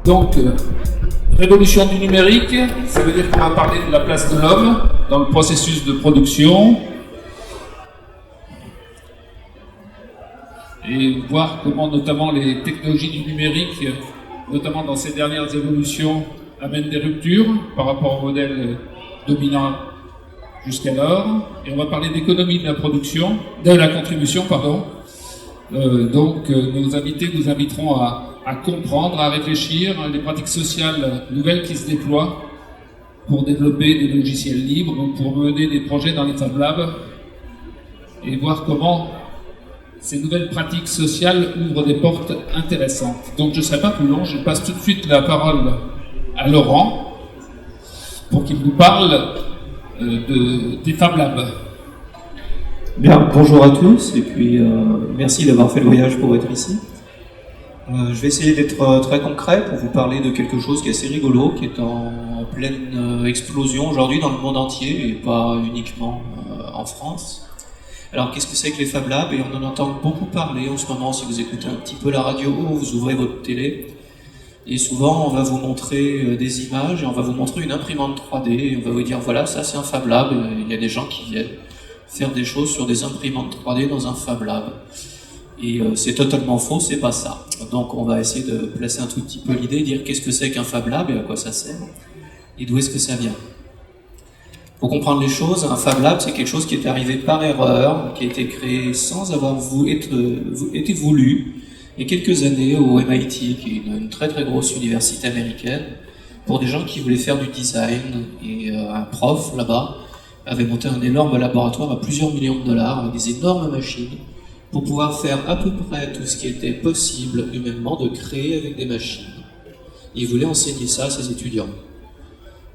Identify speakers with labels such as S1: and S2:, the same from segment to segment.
S1: Donc, révolution du numérique, ça veut dire qu'on va parler de la place de l'homme dans le processus de production et voir comment notamment les technologies du numérique, notamment dans ces dernières évolutions, amènent des ruptures par rapport au modèle dominant jusqu'alors. Et on va parler d'économie de la production, de la contribution, pardon. Donc nos invités nous inviteront à comprendre, à réfléchir les pratiques sociales nouvelles qui se déploient pour développer des logiciels libres ou pour mener des projets dans les Fab Labs et voir comment ces nouvelles pratiques sociales ouvrent des portes intéressantes. Donc je ne serai pas plus long, je passe tout de suite la parole à Laurent pour qu'il nous parle des Fab Labs.
S2: Bien, bonjour à tous et puis merci d'avoir fait le voyage pour être ici. Je vais essayer d'être très concret pour vous parler de quelque chose qui est assez rigolo, qui est en pleine explosion aujourd'hui dans le monde entier et pas uniquement en France. Alors qu'est-ce que c'est que les Fab Labs? Et on en entend beaucoup parler en ce moment. Si vous écoutez un petit peu la radio ou vous ouvrez votre télé, et souvent on va vous montrer des images et on va vous montrer une imprimante 3D et on va vous dire voilà, ça c'est un Fab Lab. Il y a des gens qui viennent faire des choses sur des imprimantes 3D dans un Fab Lab. Et c'est totalement faux, c'est pas ça. Donc on va essayer de placer un tout petit peu l'idée, dire qu'est-ce que c'est qu'un Fab Lab et à quoi ça sert, et d'où est-ce que ça vient. Pour comprendre les choses, un Fab Lab c'est quelque chose qui est arrivé par erreur, qui a été créé sans avoir été voulu, il y a quelques années au MIT, qui est une très très grosse université américaine, pour des gens qui voulaient faire du design, et un prof là-bas avait monté un énorme laboratoire à plusieurs millions de dollars, avec des énormes machines, pour pouvoir faire à peu près tout ce qui était possible humainement de créer avec des machines. Il voulait enseigner ça à ses étudiants.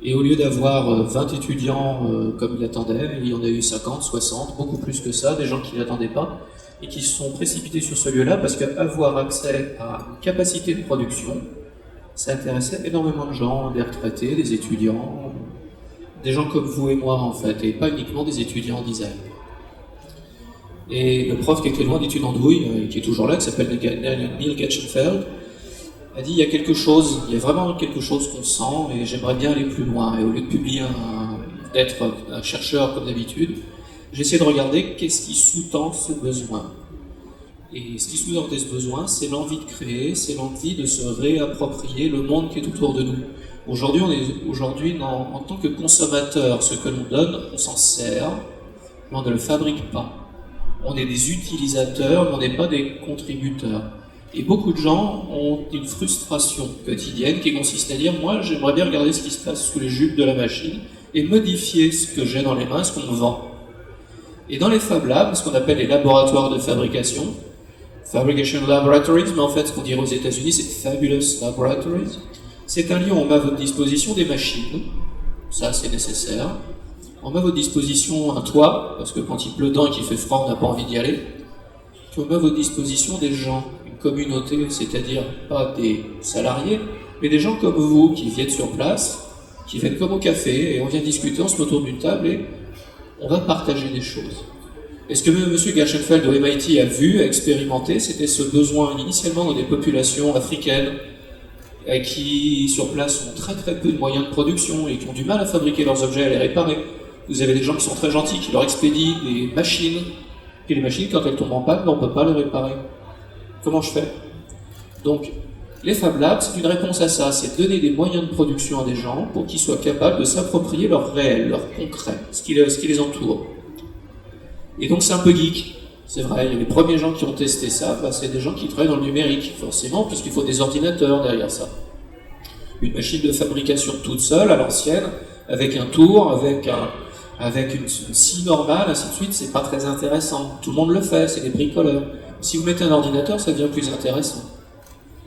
S2: Et au lieu d'avoir 20 étudiants comme il attendait, il y en a eu 50, 60, beaucoup plus que ça, des gens qui ne l'attendaient pas, et qui se sont précipités sur ce lieu-là parce qu'avoir accès à une capacité de production, ça intéressait énormément de gens, des retraités, des étudiants, des gens comme vous et moi en fait, et pas uniquement des étudiants en design. Et le prof qui était loin d'études en douille, qui est toujours là, qui s'appelle Neil Gatchenfeld, a dit il y a vraiment quelque chose qu'on sent et j'aimerais bien aller plus loin. Et au lieu de publier d'être un chercheur comme d'habitude, j'essaie de regarder qu'est-ce qui sous-tend ce besoin. Et ce qui sous-tend ce besoin, c'est l'envie de créer, c'est l'envie de se réapproprier le monde qui est autour de nous. Aujourd'hui, en tant que consommateur, ce que l'on donne, on s'en sert, mais on ne le fabrique pas. On est des utilisateurs, mais on n'est pas des contributeurs. Et beaucoup de gens ont une frustration quotidienne qui consiste à dire « Moi, j'aimerais bien regarder ce qui se passe sous les jupes de la machine et modifier ce que j'ai dans les mains, ce qu'on me vend. » Et dans les Fab Labs, ce qu'on appelle les laboratoires de fabrication, Fabrication Laboratories, mais en fait, ce qu'on dirait aux États-Unis, c'est Fabulous Laboratories. C'est un lieu où on met à votre disposition des machines, ça c'est nécessaire. On met à votre disposition un toit, parce que quand il pleut dedans et qu'il fait froid, on n'a pas envie d'y aller. Puis on met à votre disposition des gens, une communauté, c'est-à-dire pas des salariés, mais des gens comme vous qui viennent sur place, qui viennent comme au café, et on vient discuter, on se met autour d'une table et on va partager des choses. Et ce que M. Gatchenfeld de MIT a vu, a expérimenté, c'était ce besoin initialement dans des populations africaines qui, sur place, ont très très peu de moyens de production et qui ont du mal à fabriquer leurs objets, à les réparer. Vous avez des gens qui sont très gentils, qui leur expédient des machines, et les machines, quand elles tombent en panne, on ne peut pas les réparer. Comment je fais? Donc, les Fab Labs, c'est une réponse à ça, c'est donner des moyens de production à des gens pour qu'ils soient capables de s'approprier leur réel, leur concret, ce qui les entoure. Et donc c'est un peu geek, c'est vrai, les premiers gens qui ont testé ça, c'est des gens qui travaillent dans le numérique, forcément, puisqu'il faut des ordinateurs derrière ça. Une machine de fabrication toute seule, à l'ancienne, avec un tour, avec une scie normale, ainsi de suite, c'est pas très intéressant. Tout le monde le fait, c'est des bricoleurs. Si vous mettez un ordinateur, ça devient plus intéressant.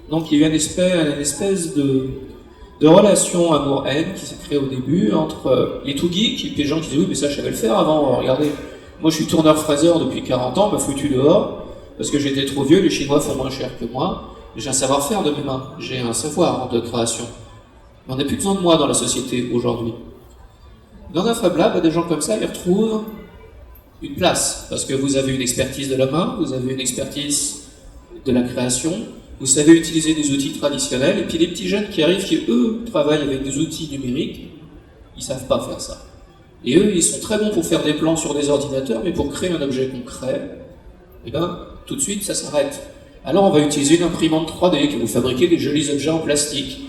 S2: Donc il y a eu une espèce de relation amour-haine qui s'est créée au début entre les tout geeks et les gens qui disaient oui mais ça je savais le faire avant, regardez, moi je suis tourneur-fraiseur depuis 40 ans, on m'a foutu dehors parce que j'étais trop vieux, les Chinois font moins cher que moi, j'ai un savoir-faire de mes mains, j'ai un savoir de création. Mais on n'a plus besoin de moi dans la société aujourd'hui. Dans un Fab Lab, des gens comme ça, ils retrouvent une place, parce que vous avez une expertise de la main, vous avez une expertise de la création, vous savez utiliser des outils traditionnels, et puis les petits jeunes qui arrivent, qui eux travaillent avec des outils numériques, ils savent pas faire ça. Et eux, ils sont très bons pour faire des plans sur des ordinateurs, mais pour créer un objet concret, eh ben, tout de suite, ça s'arrête. Alors on va utiliser une imprimante 3D qui va vous fabriquer des jolis objets en plastique.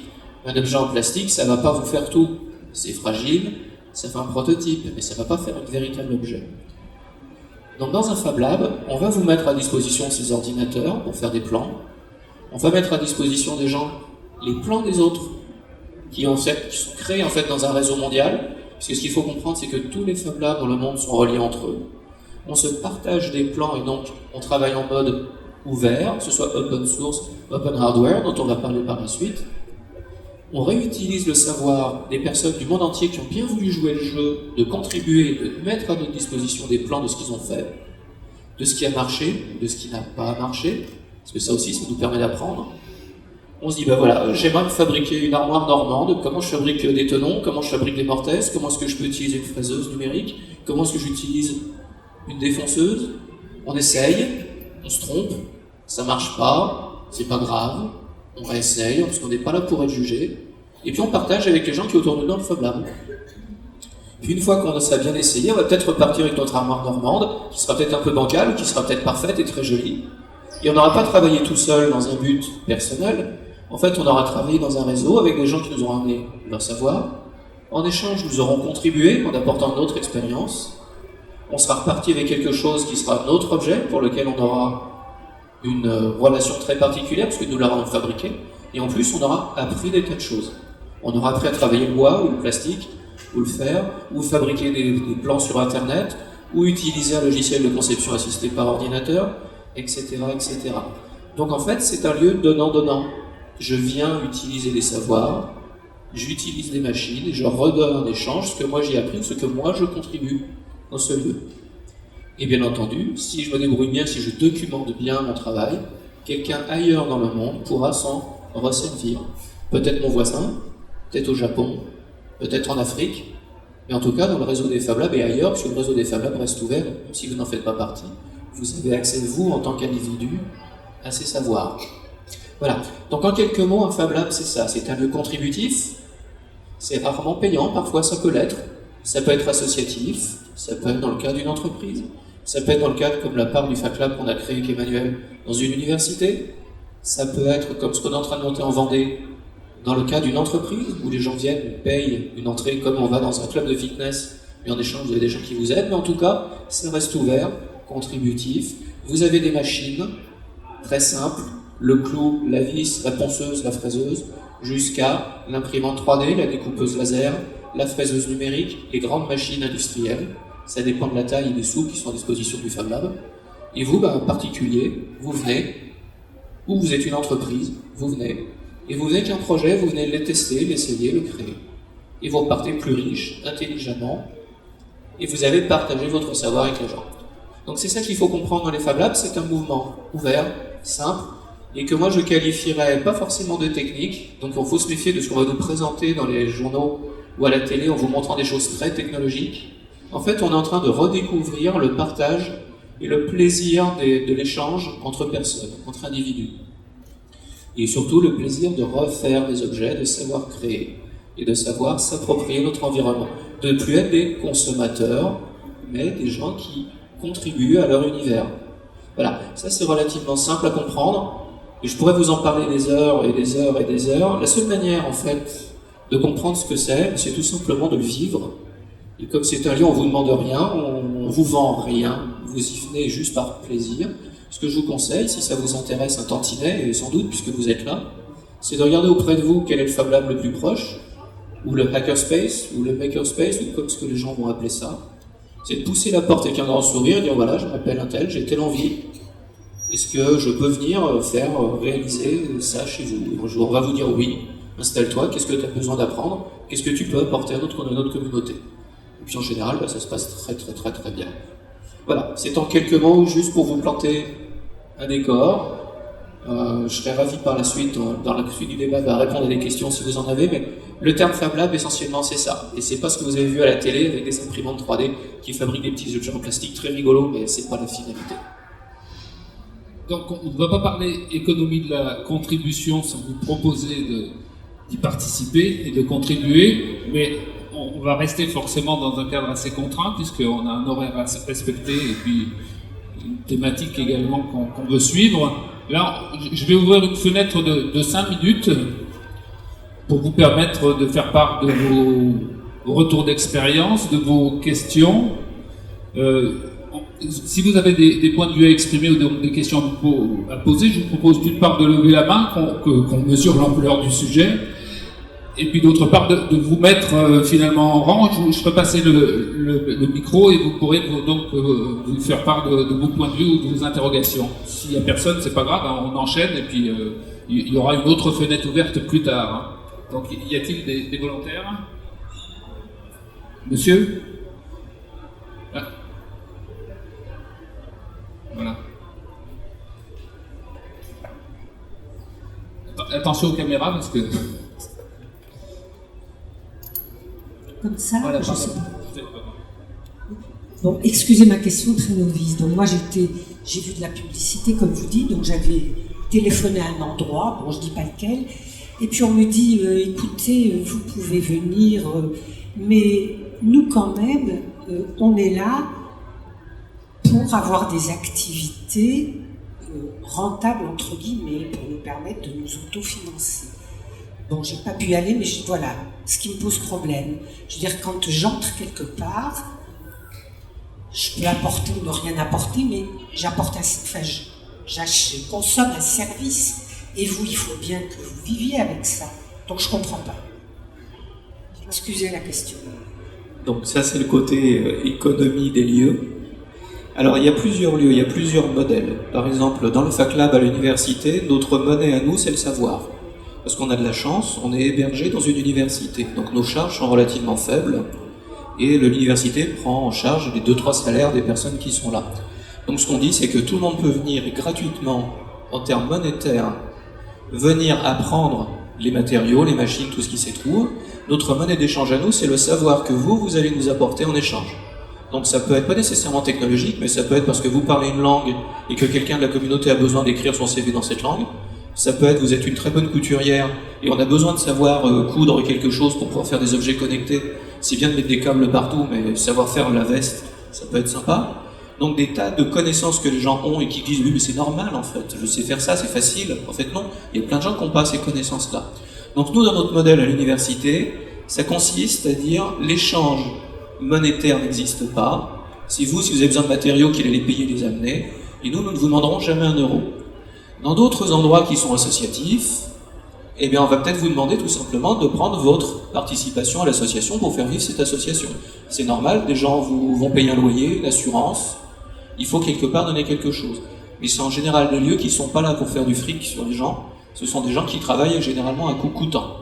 S2: Un objet en plastique, ça va pas vous faire tout. C'est fragile, ça fait un prototype, mais ça va pas faire un véritable objet. Donc dans un Fab Lab, on va vous mettre à disposition ces ordinateurs pour faire des plans. On va mettre à disposition des gens les plans des autres qui sont créés en fait dans un réseau mondial. Parce que ce qu'il faut comprendre, c'est que tous les Fab Labs dans le monde sont reliés entre eux. On se partage des plans et donc on travaille en mode ouvert, que ce soit open source, open hardware, dont on va parler par la suite. On réutilise le savoir des personnes du monde entier qui ont bien voulu jouer le jeu, de contribuer, de mettre à notre disposition des plans de ce qu'ils ont fait, de ce qui a marché, de ce qui n'a pas marché, parce que ça aussi, ça nous permet d'apprendre. On se dit, ben voilà, j'aimerais me fabriquer une armoire normande, comment je fabrique des tenons, comment je fabrique des mortaises, comment est-ce que je peux utiliser une fraiseuse numérique, comment est-ce que j'utilise une défonceuse. On essaye, on se trompe, ça marche pas, c'est pas grave, on réessaye, parce qu'on n'est pas là pour être jugé, et puis on partage avec les gens qui sont autour de nous dans le Fab Lab. Puis une fois qu'on a bien essayé, on va peut-être repartir avec notre armoire normande, qui sera peut-être un peu bancale, qui sera peut-être parfaite et très jolie. Et on n'aura pas travaillé tout seul dans un but personnel. En fait, on aura travaillé dans un réseau avec des gens qui nous ont amené leur savoir. En échange, nous aurons contribué en apportant notre expérience. On sera reparti avec quelque chose qui sera notre objet, pour lequel on aura une relation très particulière, parce que nous l'avons fabriqué. Et en plus, on aura appris des tas de choses. On aura appris à travailler le bois, ou le plastique, ou le fer, ou fabriquer des plans sur Internet, ou utiliser un logiciel de conception assisté par ordinateur, etc., etc. Donc en fait, c'est un lieu donnant-donnant. Je viens utiliser des savoirs, j'utilise des machines, et je redonne en échange ce que moi j'ai appris, ce que moi je contribue dans ce lieu. Et bien entendu, si je me débrouille bien, si je documente bien mon travail, quelqu'un ailleurs dans le monde pourra s'en resservir. Peut-être mon voisin, peut-être au Japon, peut-être en Afrique, mais en tout cas dans le réseau des Fab Labs et ailleurs, puisque le réseau des Fab Labs reste ouvert, même si vous n'en faites pas partie. Vous avez accès, vous, en tant qu'individu, à ces savoirs. Voilà. Donc en quelques mots, un Fab Lab, c'est ça. C'est un lieu contributif, c'est rarement payant, parfois ça peut l'être, ça peut être associatif, ça peut être dans le cadre d'une entreprise, ça peut être dans le cadre comme la part du Fab Lab qu'on a créé avec Emmanuel dans une université, ça peut être comme ce qu'on est en train de monter en Vendée dans le cadre d'une entreprise où les gens viennent, payent une entrée comme on va dans un club de fitness, et en échange vous avez des gens qui vous aident, mais en tout cas, ça reste ouvert, contributif. Vous avez des machines très simples, le clou, la vis, la ponceuse, la fraiseuse, jusqu'à l'imprimante 3D, la découpeuse laser, la fraiseuse numérique, les grandes machines industrielles. Ça dépend de la taille et des sous qui sont à disposition du Fab Lab. Et vous, en particulier, vous venez, ou vous êtes une entreprise, vous venez, et vous venez qu'un projet, vous venez le tester, l'essayer, le créer. Et vous repartez plus riche, intelligemment, et vous avez partagé votre savoir avec les gens. Donc c'est ça qu'il faut comprendre dans les Fab Labs, c'est un mouvement ouvert, simple, et que moi je qualifierais pas forcément de technique, donc il faut se méfier de ce qu'on va nous présenter dans les journaux ou à la télé en vous montrant des choses très technologiques. En fait, on est en train de redécouvrir le partage et le plaisir de l'échange entre personnes, entre individus. Et surtout le plaisir de refaire des objets, de savoir créer et de savoir s'approprier notre environnement. De ne plus être des consommateurs, mais des gens qui contribuent à leur univers. Voilà, ça c'est relativement simple à comprendre. Et je pourrais vous en parler des heures et des heures et des heures. La seule manière, en fait, de comprendre ce que c'est tout simplement de le vivre. Et comme c'est un lieu, on vous demande rien, on vous vend rien, vous y venez juste par plaisir. Ce que je vous conseille, si ça vous intéresse un tantinet, et sans doute puisque vous êtes là, c'est de regarder auprès de vous quel est le Fab Lab le plus proche, ou le hackerspace, ou le makerspace, ou comme ce que les gens vont appeler ça. C'est de pousser la porte avec un grand sourire et dire voilà, je m'appelle un tel, j'ai telle envie. Est-ce que je peux venir faire réaliser ça chez vous? On va vous dire oui, installe-toi, qu'est-ce que tu as besoin d'apprendre? Qu'est-ce que tu peux apporter à notre communauté? Et puis en général, ça se passe très très très très bien. Voilà, c'est en quelques mots juste pour vous planter un décor. Je serai ravi par la suite, dans la suite du débat, à répondre à des questions si vous en avez, mais le terme Fab Lab, essentiellement, c'est ça. Et c'est pas ce que vous avez vu à la télé avec des imprimantes 3D qui fabriquent des petits objets en plastique très rigolos, mais c'est pas la finalité.
S1: Donc on ne va pas parler économie de la contribution sans vous proposer d'y participer et de contribuer, mais on va rester forcément dans un cadre assez contraint puisqu'on a un horaire à respecter et puis une thématique également qu'on veut suivre. Là, je vais ouvrir une fenêtre de 5 minutes pour vous permettre de faire part de vos retours d'expérience, de vos questions. Si vous avez des points de vue à exprimer ou des questions à poser, je vous propose d'une part de lever la main, qu'on mesure l'ampleur du sujet, et puis d'autre part de vous mettre finalement en rang. Je ferai passer le micro et vous pourrez donc vous faire part de vos points de vue ou de vos interrogations. S'il n'y a personne, c'est pas grave, hein, on enchaîne et puis il y aura une autre fenêtre ouverte plus tard. Hein. Donc y a-t-il des volontaires? Monsieur? Ah. Voilà. Attention aux caméras parce que...
S3: Comme ça,
S1: voilà,
S3: je sais pas. Bon, excusez ma question très novice. Donc moi j'ai vu de la publicité comme vous dites, donc j'avais téléphoné à un endroit, bon je dis pas lequel, et puis on me dit écoutez, vous pouvez venir, mais nous quand même, on est là pour avoir des activités rentables entre guillemets, pour nous permettre de nous autofinancer. Bon, j'ai pas pu y aller, mais voilà, ce qui me pose problème. Je veux dire, quand j'entre quelque part, je peux apporter ou ne rien apporter, mais j'apporte je consomme un service. Et vous, il faut bien que vous viviez avec ça. Donc je comprends pas. Excusez la question.
S2: Donc ça, c'est le côté économie des lieux. Alors, il y a plusieurs lieux, il y a plusieurs modèles. Par exemple, dans le FacLab à l'université, notre monnaie à nous, c'est le savoir. Parce qu'on a de la chance, on est hébergé dans une université. Donc nos charges sont relativement faibles et l'université prend en charge les 2-3 salaires des personnes qui sont là. Donc ce qu'on dit, c'est que tout le monde peut venir gratuitement, en termes monétaires, venir apprendre les matériaux, les machines, tout ce qui s'y trouve. Notre monnaie d'échange à nous, c'est le savoir que vous allez nous apporter en échange. Donc ça peut être pas nécessairement technologique, mais ça peut être parce que vous parlez une langue et que quelqu'un de la communauté a besoin d'écrire son CV dans cette langue. Ça peut être, vous êtes une très bonne couturière et on a besoin de savoir coudre quelque chose pour pouvoir faire des objets connectés. C'est bien de mettre des câbles partout, mais savoir faire la veste, ça peut être sympa. Donc des tas de connaissances que les gens ont et qui disent « oui, mais c'est normal en fait, je sais faire ça, c'est facile ». En fait non, il y a plein de gens qui n'ont pas ces connaissances-là. Donc nous, dans notre modèle à l'université, ça consiste à dire l'échange monétaire n'existe pas. Si vous avez besoin de matériaux, qu'il allait les payer, les amener, et nous ne vous demanderons jamais un euro. Dans d'autres endroits qui sont associatifs, eh bien, on va peut-être vous demander tout simplement de prendre votre participation à l'association pour faire vivre cette association. C'est normal, des gens vont payer un loyer, l'assurance, il faut quelque part donner quelque chose. Mais c'est en général des lieux qui ne sont pas là pour faire du fric sur les gens, ce sont des gens qui travaillent généralement à coût coûtant.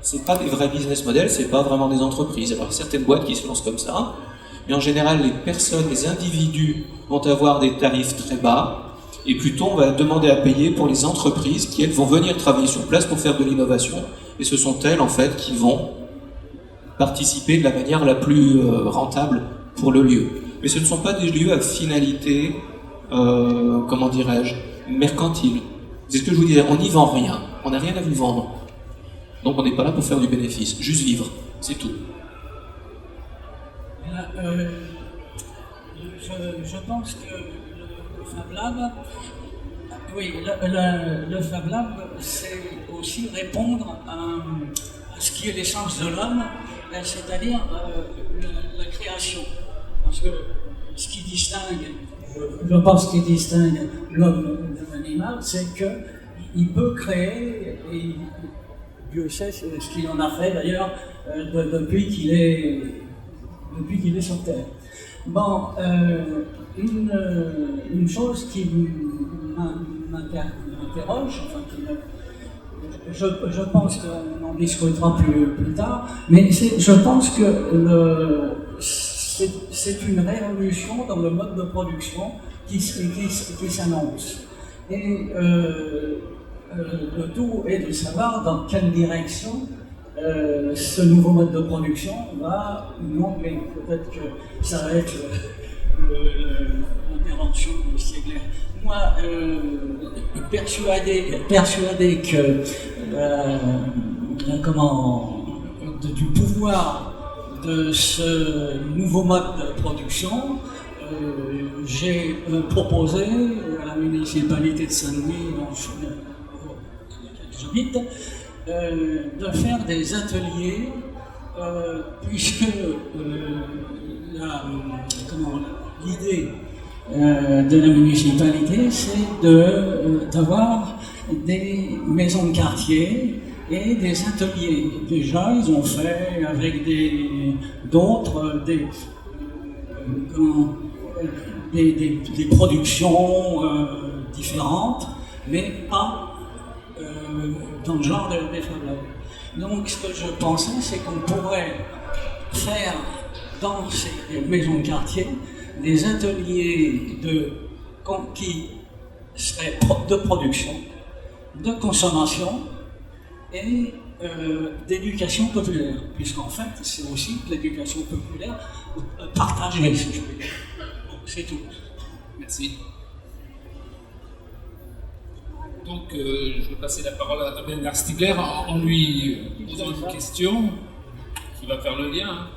S2: C'est pas des vrais business models, c'est pas vraiment des entreprises. Alors, il y a certaines boîtes qui se lancent comme ça, mais en général, les personnes, les individus vont avoir des tarifs très bas, et plutôt on va demander à payer pour les entreprises qui, elles, vont venir travailler sur place pour faire de l'innovation, et ce sont elles, en fait, qui vont participer de la manière la plus rentable pour le lieu. Mais ce ne sont pas des lieux à finalité, comment dirais-je, mercantile. C'est ce que je vous disais, on n'y vend rien, on n'a rien à vous vendre. Donc on n'est pas là pour faire du bénéfice, juste vivre, c'est tout.
S4: Je pense que le Fab Lab, oui, le Fab Lab, c'est aussi répondre à ce qui est l'essence de l'homme, c'est-à-dire la création. Parce que ce qui distingue, je pense, ce qui distingue l'homme de l'animal, c'est qu'il peut créer, et Dieu sait ce qu'il en a fait d'ailleurs depuis qu'il est sur Terre. Bon, une chose qui m'interroge, enfin, je pense qu'on en discutera plus tard, mais je pense que c'est une révolution dans le mode de production qui s'annonce. Et le tout est de savoir dans quelle direction ce nouveau mode de production va nous emmener. Peut-être que ça va être l'intervention de Stiegler. Moi, persuadé que du pouvoir de ce nouveau mode de production, j'ai proposé à la municipalité de Saint-Louis, dont j'habite, de faire des ateliers, puisque l'idée de la municipalité, c'est d'avoir des maisons de quartier et des ateliers. Déjà, ils ont fait avec d'autres des productions différentes, mais pas dans le genre des Fab Labs. Donc, ce que je pensais, c'est qu'on pourrait faire dans ces maisons de quartier des ateliers qui seraient de production, de consommation et d'éducation populaire, puisqu'en fait, c'est aussi de l'éducation populaire partagée, si je puis dire. Bon, c'est tout.
S1: Merci. Donc, je vais passer la parole à Bernard Stiegler en lui posant une question qui va faire le lien.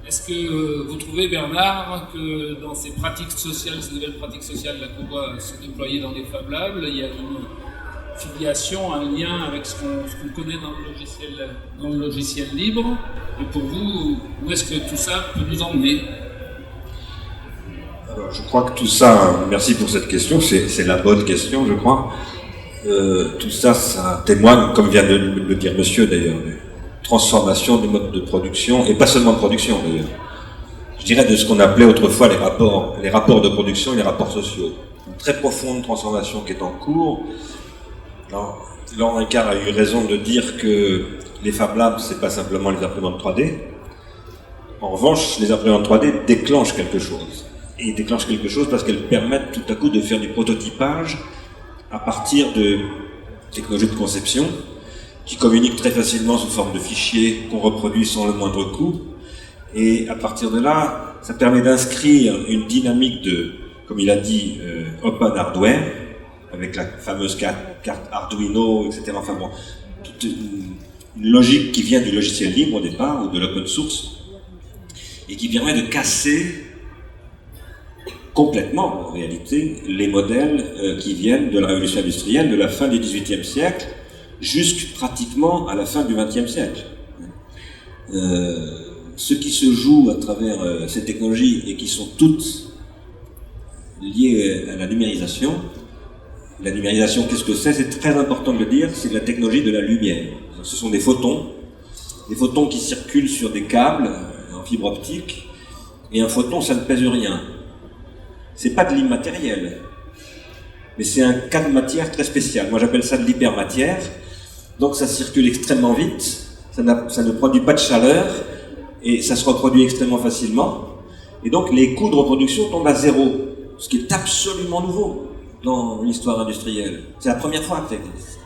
S1: Est-ce que vous trouvez, Bernard, que dans ces pratiques sociales, ces nouvelles pratiques sociales qu'on voit se déployer dans les Fab Labs, il y a une filiation, un lien avec ce qu'on connaît dans le logiciel libre? Et pour vous, où est-ce que tout ça peut nous emmener?
S5: Alors, je crois que tout ça, merci pour cette question, c'est la bonne question, je crois. Tout ça, ça témoigne, comme vient de le dire monsieur d'ailleurs, de transformation du mode de production, et pas seulement de production d'ailleurs. Je dirais de ce qu'on appelait autrefois les rapports de production et les rapports sociaux. Une très profonde transformation qui est en cours. Laurent Ricard a eu raison de dire que les Fab Labs, c'est pas simplement les imprimantes 3D. En revanche, les imprimantes 3D déclenchent quelque chose. Et ils déclenchent quelque chose parce qu'elles permettent tout à coup de faire du prototypage à partir de technologies de conception qui communiquent très facilement sous forme de fichiers qu'on reproduit sans le moindre coût. Et à partir de là, ça permet d'inscrire une dynamique de, comme il a dit, open hardware, avec la fameuse carte Arduino, etc. Enfin bon, toute une logique qui vient du logiciel libre au départ, ou de l'open source, et qui permet de casser complètement, en réalité, les modèles qui viennent de la révolution industrielle de la fin du XVIIIe siècle jusqu'à pratiquement à la fin du XXe siècle. Ce qui se joue à travers ces technologies et qui sont toutes liées à la numérisation, qu'est-ce que c'est? C'est très important de le dire, c'est la technologie de la lumière. Ce sont des photons qui circulent sur des câbles en fibre optique, et un photon, ça ne pèse rien. C'est pas de l'immatériel, mais c'est un cas de matière très spécial. Moi, j'appelle ça de l'hypermatière. Donc, ça circule extrêmement vite, ça ne produit pas de chaleur, et ça se reproduit extrêmement facilement. Et donc, les coûts de reproduction tombent à zéro, ce qui est absolument nouveau dans l'histoire industrielle. C'est la première fois que ça existe.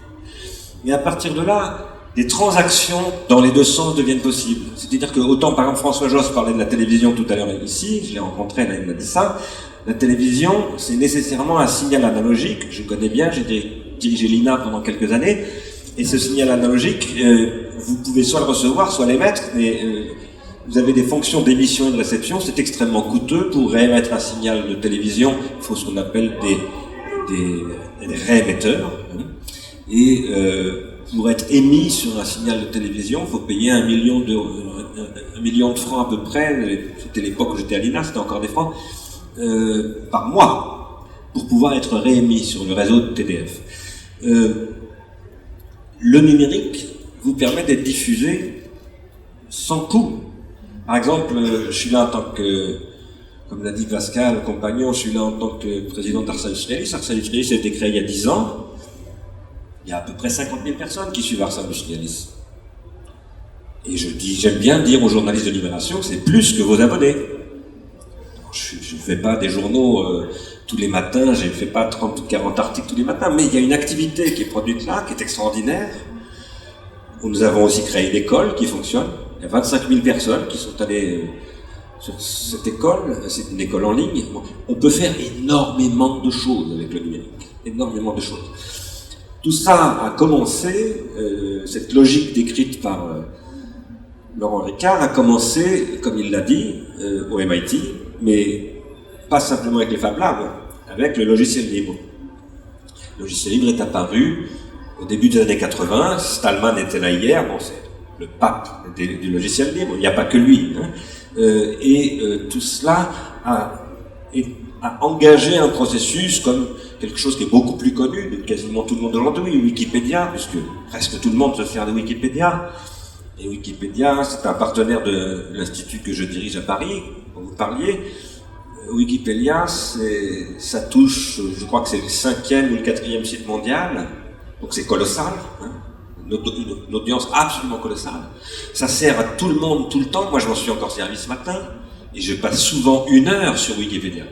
S5: Et à partir de là, des transactions dans les deux sens deviennent possibles. C'est-à-dire que, autant, par exemple, François Josse parlait de la télévision tout à l'heure ici, je l'ai rencontré, là, il m'a dit ça. La télévision, c'est nécessairement un signal analogique. Je connais bien, j'ai dirigé l'INA pendant quelques années. Et ce signal analogique, vous pouvez soit le recevoir, soit l'émettre, mais vous avez des fonctions d'émission et de réception. C'est extrêmement coûteux. Pour réémettre un signal de télévision, il faut ce qu'on appelle des réémetteurs. Et pour être émis sur un signal de télévision, il faut payer 1 million de francs à peu près. C'était l'époque où j'étais à l'INA, c'était encore des francs. Par mois, pour pouvoir être réémis sur le réseau de TDF. Le numérique vous permet d'être diffusé sans coût. Par exemple, je suis là en tant que, comme l'a dit Pascal, compagnon, je suis là en tant que président d'Ars Industrialis. Ars Industrialis a été créé il y a 10 ans. Il y a à peu près 50 000 personnes qui suivent Ars Industrialis. Et j'aime bien dire aux journalistes de Libération que c'est plus que vos abonnés. Je ne fais pas des journaux tous les matins, je ne fais pas 30 ou 40 articles tous les matins, mais il y a une activité qui est produite là, qui est extraordinaire. Nous avons aussi créé une école qui fonctionne. Il y a 25 000 personnes qui sont allées sur cette école, c'est une école en ligne, on peut faire énormément de choses avec le numérique, énormément de choses. Tout ça a commencé, cette logique décrite par Laurent Ricard a commencé, comme il l'a dit, au MIT, mais pas simplement avec les Fab Labs, avec le logiciel libre. Le logiciel libre est apparu au début des années 80, Stallman était là hier, bon, c'est le pape du logiciel libre, il n'y a pas que lui. Hein. Tout cela a engagé un processus comme quelque chose qui est beaucoup plus connu de quasiment tout le monde aujourd'hui, Wikipédia, puisque presque tout le monde se sert de Wikipédia. Et Wikipédia, c'est un partenaire de l'institut que je dirige à Paris, dont vous parliez. Wikipédia, ça touche, je crois que c'est le 5e ou le 4e site mondial, donc c'est colossal, hein, une audience absolument colossale. Ça sert à tout le monde, tout le temps. Moi, je m'en suis encore servi ce matin, et je passe souvent 1 heure sur Wikipédia,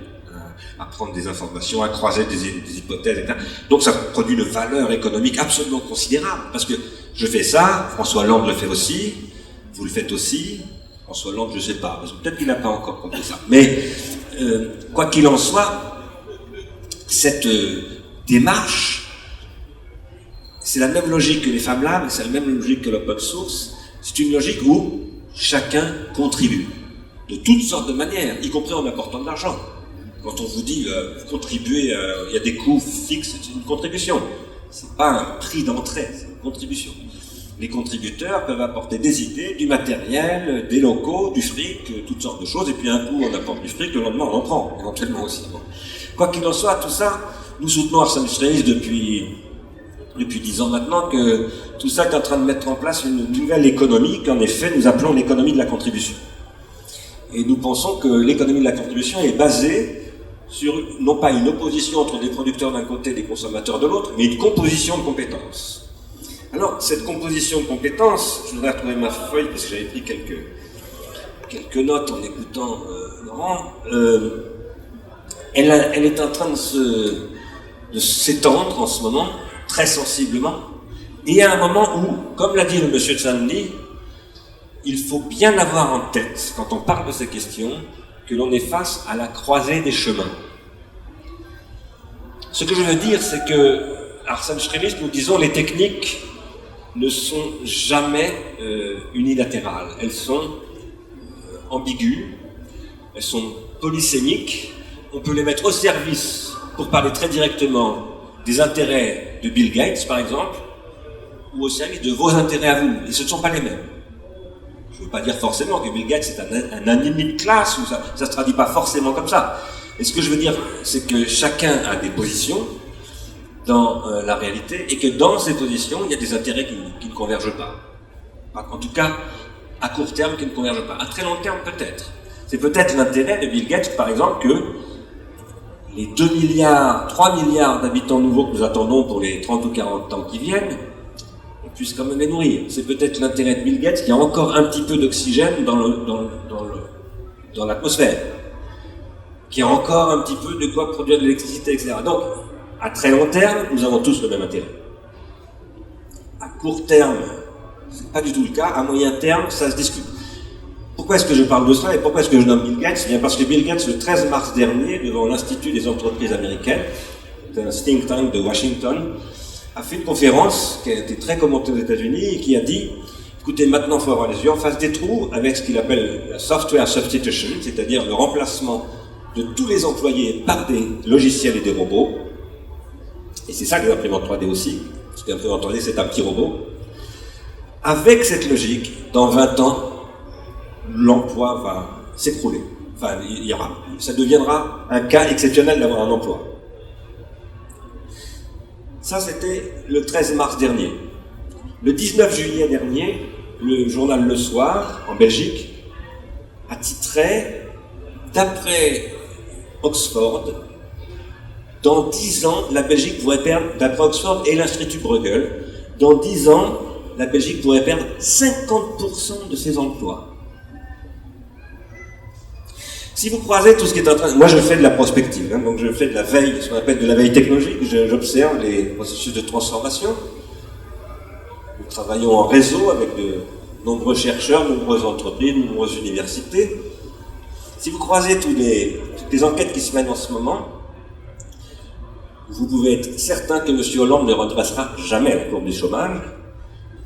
S5: à prendre des informations, à croiser des hypothèses, etc. Donc ça produit une valeur économique absolument considérable, parce que je fais ça, François Hollande le fait aussi, vous le faites aussi, François Hollande, je ne sais pas, parce que peut-être qu'il n'a pas encore compris ça. Mais, quoi qu'il en soit, cette démarche, c'est la même logique que les Fab Labs, c'est la même logique que l'open source, c'est une logique où chacun contribue, de toutes sortes de manières, y compris en apportant de l'argent. Quand on vous dit contribuer, il y a des coûts fixes, c'est une contribution. C'est pas un prix d'entrée, c'est une contribution. Les contributeurs peuvent apporter des idées, du matériel, des locaux, du fric, toutes sortes de choses, et puis un coup on apporte du fric, le lendemain on en prend, éventuellement aussi. Bon. Quoi qu'il en soit, tout ça, nous soutenons Ars Industrialis depuis 10 ans maintenant, que tout ça est en train de mettre en place une nouvelle économie qu'en effet nous appelons l'économie de la contribution. Et nous pensons que l'économie de la contribution est basée sur, non pas une opposition entre des producteurs d'un côté et des consommateurs de l'autre, mais une composition de compétences. Alors, cette composition de compétences, je voudrais retrouver ma feuille parce que j'avais pris quelques notes en écoutant Laurent, elle est en train de s'étendre en ce moment, très sensiblement, et il y a un moment où, comme l'a dit le monsieur de Saint-Denis, il faut bien avoir en tête, quand on parle de ces questions, que l'on est face à la croisée des chemins. Ce que je veux dire, c'est que, Ars Industrialis, nous disons, les techniques ne sont jamais unilatérales. Elles sont ambiguës, elles sont polysémiques. On peut les mettre au service, pour parler très directement, des intérêts de Bill Gates, par exemple, ou au service de vos intérêts à vous. Et ce ne sont pas les mêmes. Je ne veux pas dire forcément que Bill Gates est un ennemi de classe, ou ça ne se traduit pas forcément comme ça. Et ce que je veux dire, c'est que chacun a des positions dans la réalité, et que dans ces positions, il y a des intérêts qui ne convergent pas. En tout cas, à court terme, qui ne convergent pas. À très long terme, peut-être. C'est peut-être l'intérêt de Bill Gates, par exemple, que les 2 milliards, 3 milliards d'habitants nouveaux que nous attendons pour les 30 ou 40 ans qui viennent, on puisse quand même les nourrir. C'est peut-être l'intérêt de Bill Gates qu'il y a encore un petit peu d'oxygène dans l'atmosphère, qu'il y a encore un petit peu de quoi produire de l'électricité, etc. Donc, à très long terme, nous avons tous le même intérêt. À court terme, c'est pas du tout le cas. À moyen terme, ça se discute. Pourquoi est-ce que je parle de cela et pourquoi est-ce que je nomme Bill Gates? Bien parce que Bill Gates, le 13 mars dernier, devant l'Institut des entreprises américaines, un think tank de Washington, a fait une conférence qui a été très commentée aux États-Unis et qui a dit, écoutez, maintenant il faut avoir les yeux en face des trous avec ce qu'il appelle la software substitution, c'est-à-dire le remplacement de tous les employés par des logiciels et des robots. Et c'est ça que les imprimantes 3D aussi, parce que l'imprimante 3D c'est un petit robot. Avec cette logique, dans 20 ans, l'emploi va s'écrouler. Enfin, ça deviendra un cas exceptionnel d'avoir un emploi. Ça, c'était le 13 mars dernier. Le 19 juillet dernier, le journal Le Soir, en Belgique, a titré, d'après Oxford, dans 10 ans, la Belgique pourrait perdre, d'après Oxford et l'Institut Bruegel, dans 10 ans, la Belgique pourrait perdre 50% de ses emplois. Si vous croisez tout ce qui est en train... Moi, je fais de la prospective, hein, donc je fais de la veille, ce qu'on appelle de la veille technologique. J'observe les processus de transformation. Nous travaillons en réseau avec de nombreux chercheurs, de nombreuses entreprises, de nombreuses universités. Si vous croisez toutes les enquêtes qui se mènent en ce moment, vous pouvez être certain que M. Hollande ne redressera jamais la courbe du chômage,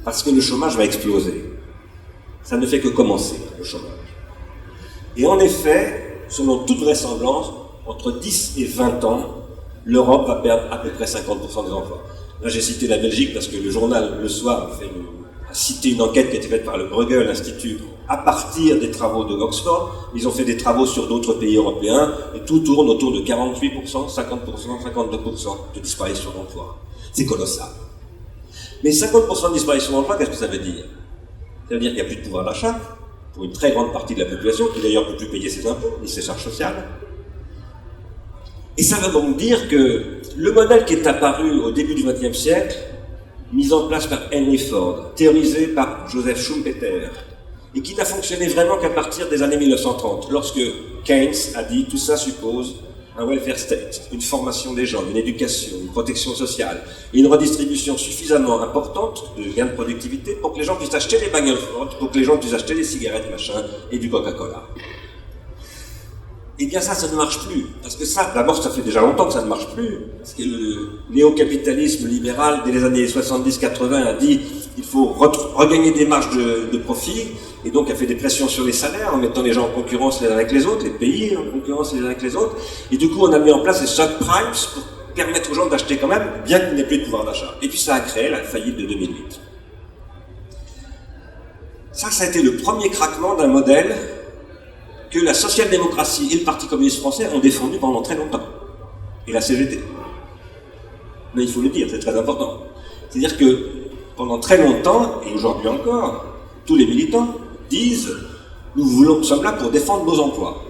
S5: parce que le chômage va exploser. Ça ne fait que commencer, le chômage. Et en effet, selon toute vraisemblance, entre 10 et 20 ans, l'Europe va perdre à peu près 50% des emplois. Là, j'ai cité la Belgique parce que le journal, le soir, a cité une enquête qui a été faite par le Bruegel Institut à partir des travaux de Oxford. Ils ont fait des travaux sur d'autres pays européens et tout tourne autour de 48%, 50%, 52% de disparition d'emplois. C'est colossal. Mais 50% de disparition d'emplois, qu'est-ce que ça veut dire? Ça veut dire qu'il n'y a plus de pouvoir d'achat pour une très grande partie de la population, qui d'ailleurs ne peut plus payer ses impôts ni ses charges sociales. Et ça veut donc dire que le modèle qui est apparu au début du XXe siècle, mis en place par Henry Ford, théorisé par Joseph Schumpeter, et qui n'a fonctionné vraiment qu'à partir des années 1930, lorsque Keynes a dit tout ça suppose un welfare state, une formation des gens, une éducation, une protection sociale, et une redistribution suffisamment importante de gains de productivité pour que les gens puissent acheter des bagnoles Ford, pour que les gens puissent acheter des cigarettes, machin, et du Coca-Cola. Eh bien ça ne marche plus. Parce que ça, d'abord, ça fait déjà longtemps que ça ne marche plus. Parce que le néo-capitalisme libéral, dès les années 70-80, a dit qu'il faut regagner des marges de profit, et donc a fait des pressions sur les salaires en mettant les gens en concurrence les uns avec les autres, les pays en concurrence les uns avec les autres. Et du coup, on a mis en place les subprimes pour permettre aux gens d'acheter quand même, bien qu'il n'y ait plus de pouvoir d'achat. Et puis ça a créé la faillite de 2008. Ça a été le premier craquement d'un modèle que la social-démocratie et le Parti communiste français ont défendu pendant très longtemps. Et la CGT. Mais il faut le dire, c'est très important. C'est-à-dire que pendant très longtemps, et aujourd'hui encore, tous les militants disent « nous sommes là pour défendre nos emplois ».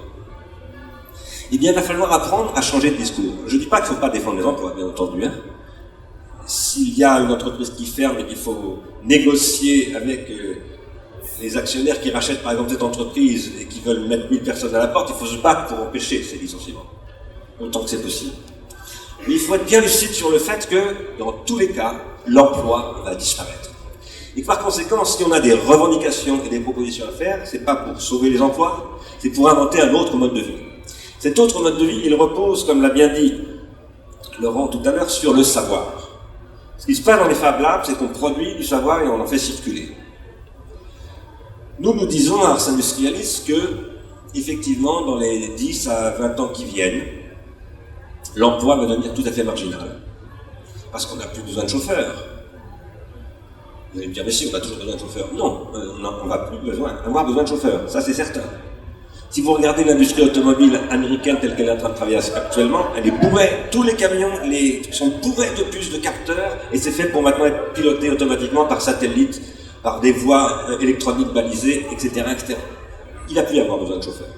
S5: Eh bien, il va falloir apprendre à changer de discours. Je ne dis pas qu'il ne faut pas défendre les emplois, bien entendu. Hein. S'il y a une entreprise qui ferme et qu'il faut négocier avec les actionnaires qui rachètent par exemple cette entreprise et qui veulent mettre 1000 personnes à la porte, il faut se battre pour empêcher ces licenciements, autant que c'est possible. Mais il faut être bien lucide sur le fait que, dans tous les cas, l'emploi va disparaître. Et par conséquent, si on a des revendications et des propositions à faire, c'est pas pour sauver les emplois, c'est pour inventer un autre mode de vie. Cet autre mode de vie, il repose, comme l'a bien dit Laurent tout à l'heure, sur le savoir. Ce qui se passe dans les Fab Labs, c'est qu'on produit du savoir et on en fait circuler. Nous disons à Ars Industrialis que, effectivement, dans les 10 à 20 ans qui viennent, l'emploi va devenir tout à fait marginal. Parce qu'on n'a plus besoin de chauffeurs. Vous allez me dire, mais si, on a toujours besoin de chauffeurs. Non, on va plus avoir besoin de chauffeurs, ça c'est certain. Si vous regardez l'industrie automobile américaine telle qu'elle est en train de travailler actuellement, elle est bourrée, tous les camions sont bourrés de puces de capteurs, et c'est fait pour maintenant être piloté automatiquement par satellite, par des voies électroniques balisées, etc., etc. Il n'a plus à avoir besoin de chauffeurs.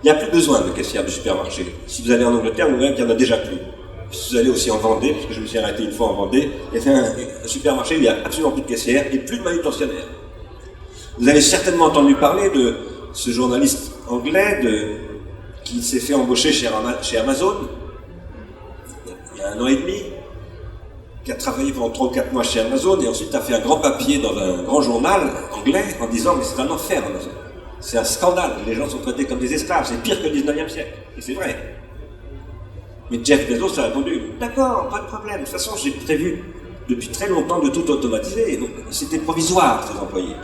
S5: Il n'y a plus besoin de caissières de supermarché. Si vous allez en Angleterre, vous verrez qu'il n'y en a déjà plus. Si vous allez aussi en Vendée, parce que je me suis arrêté une fois en Vendée, il y a un supermarché où il n'y a absolument plus de caissières et plus de manutentionnaires. Vous avez certainement entendu parler de ce journaliste anglais qui s'est fait embaucher chez Amazon il y a 1 an et demi, qui a travaillé pendant 3 ou 4 mois chez Amazon et ensuite a fait un grand papier dans un grand journal anglais en disant « mais c'est un enfer Amazon, c'est un scandale, les gens sont traités comme des esclaves, c'est pire que le 19e siècle ». Et c'est vrai. Mais Jeff Bezos a répondu « d'accord, pas de problème, de toute façon j'ai prévu depuis très longtemps de tout automatiser, donc c'était provisoire ces employés.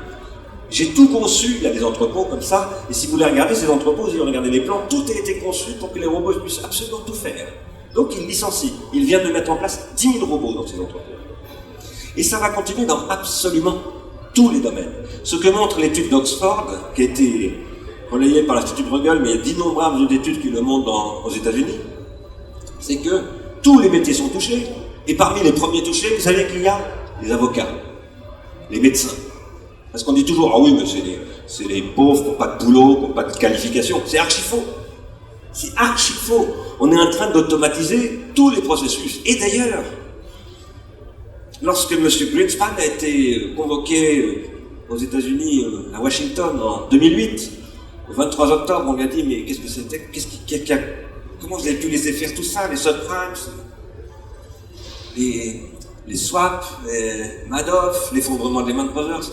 S5: J'ai tout conçu, il y a des entrepôts comme ça, et si vous voulez regarder ces entrepôts, si vous regardez les plans, tout a été conçu pour que les robots puissent absolument tout faire. Donc il licencie, il vient de mettre en place 10 000 robots dans ces entrepôts. Et ça va continuer dans absolument tous les domaines. Ce que montre l'étude d'Oxford, qui a été relayée par l'Institut Bruegel, mais il y a d'innombrables études qui le montrent aux États-Unis, c'est que tous les métiers sont touchés, et parmi les premiers touchés, vous savez qu'il y a les avocats, les médecins. Parce qu'on dit toujours, ah oui, mais c'est les pauvres qui n'ont pas de boulot, qui n'ont pas de qualification. C'est archi faux. C'est archi faux. On est en train d'automatiser tous les processus. Et d'ailleurs, lorsque M. Greenspan a été convoqué aux États-Unis, à Washington, en 2008, le 23 octobre, on lui a dit, mais qu'est-ce que c'était? Comment vous avez pu laisser faire tout ça, les subprimes, les swaps, les Madoff, l'effondrement de Lehman Brothers?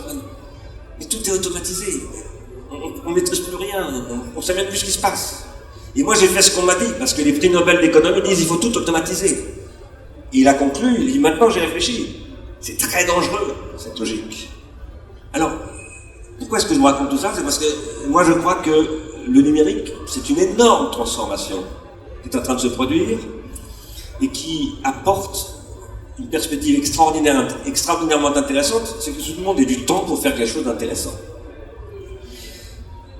S5: Mais tout est automatisé. on ne maîtrise plus rien, on ne sait même plus ce qui se passe. Et moi j'ai fait ce qu'on m'a dit, parce que les prix Nobel d'économie disent il faut tout automatiser. Et il a conclu, il dit maintenant j'ai réfléchi. C'est très dangereux, cette logique. Alors, pourquoi est-ce que je vous raconte tout ça? C'est parce que moi je crois que le numérique, c'est une énorme transformation qui est en train de se produire et qui apporte une perspective extraordinairement intéressante, c'est que tout le monde ait du temps pour faire quelque chose d'intéressant.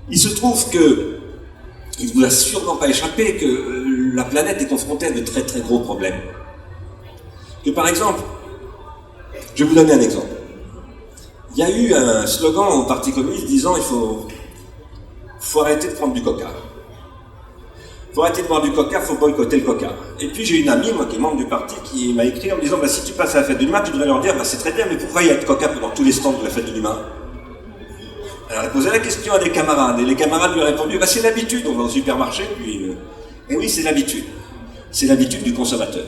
S5: Il se trouve que, il ne vous a sûrement pas échappé que la planète est confrontée à de très très gros problèmes. Que par exemple, je vais vous donner un exemple. Il y a eu un slogan au Parti communiste disant il faut arrêter de prendre du coca. Il faut arrêter de boire du coca, il faut boycotter le coca. Et puis j'ai une amie, moi qui est membre du parti, qui m'a écrit en me disant si tu passes à la fête de l'humain, tu devrais leur dire c'est très bien, mais pourquoi il y a de coca pendant tous les stands de la fête de l'humain? Alors elle a posé la question à des camarades, et les camarades lui ont répondu c'est l'habitude, on va au supermarché, puis... Et oui, c'est l'habitude. C'est l'habitude du consommateur.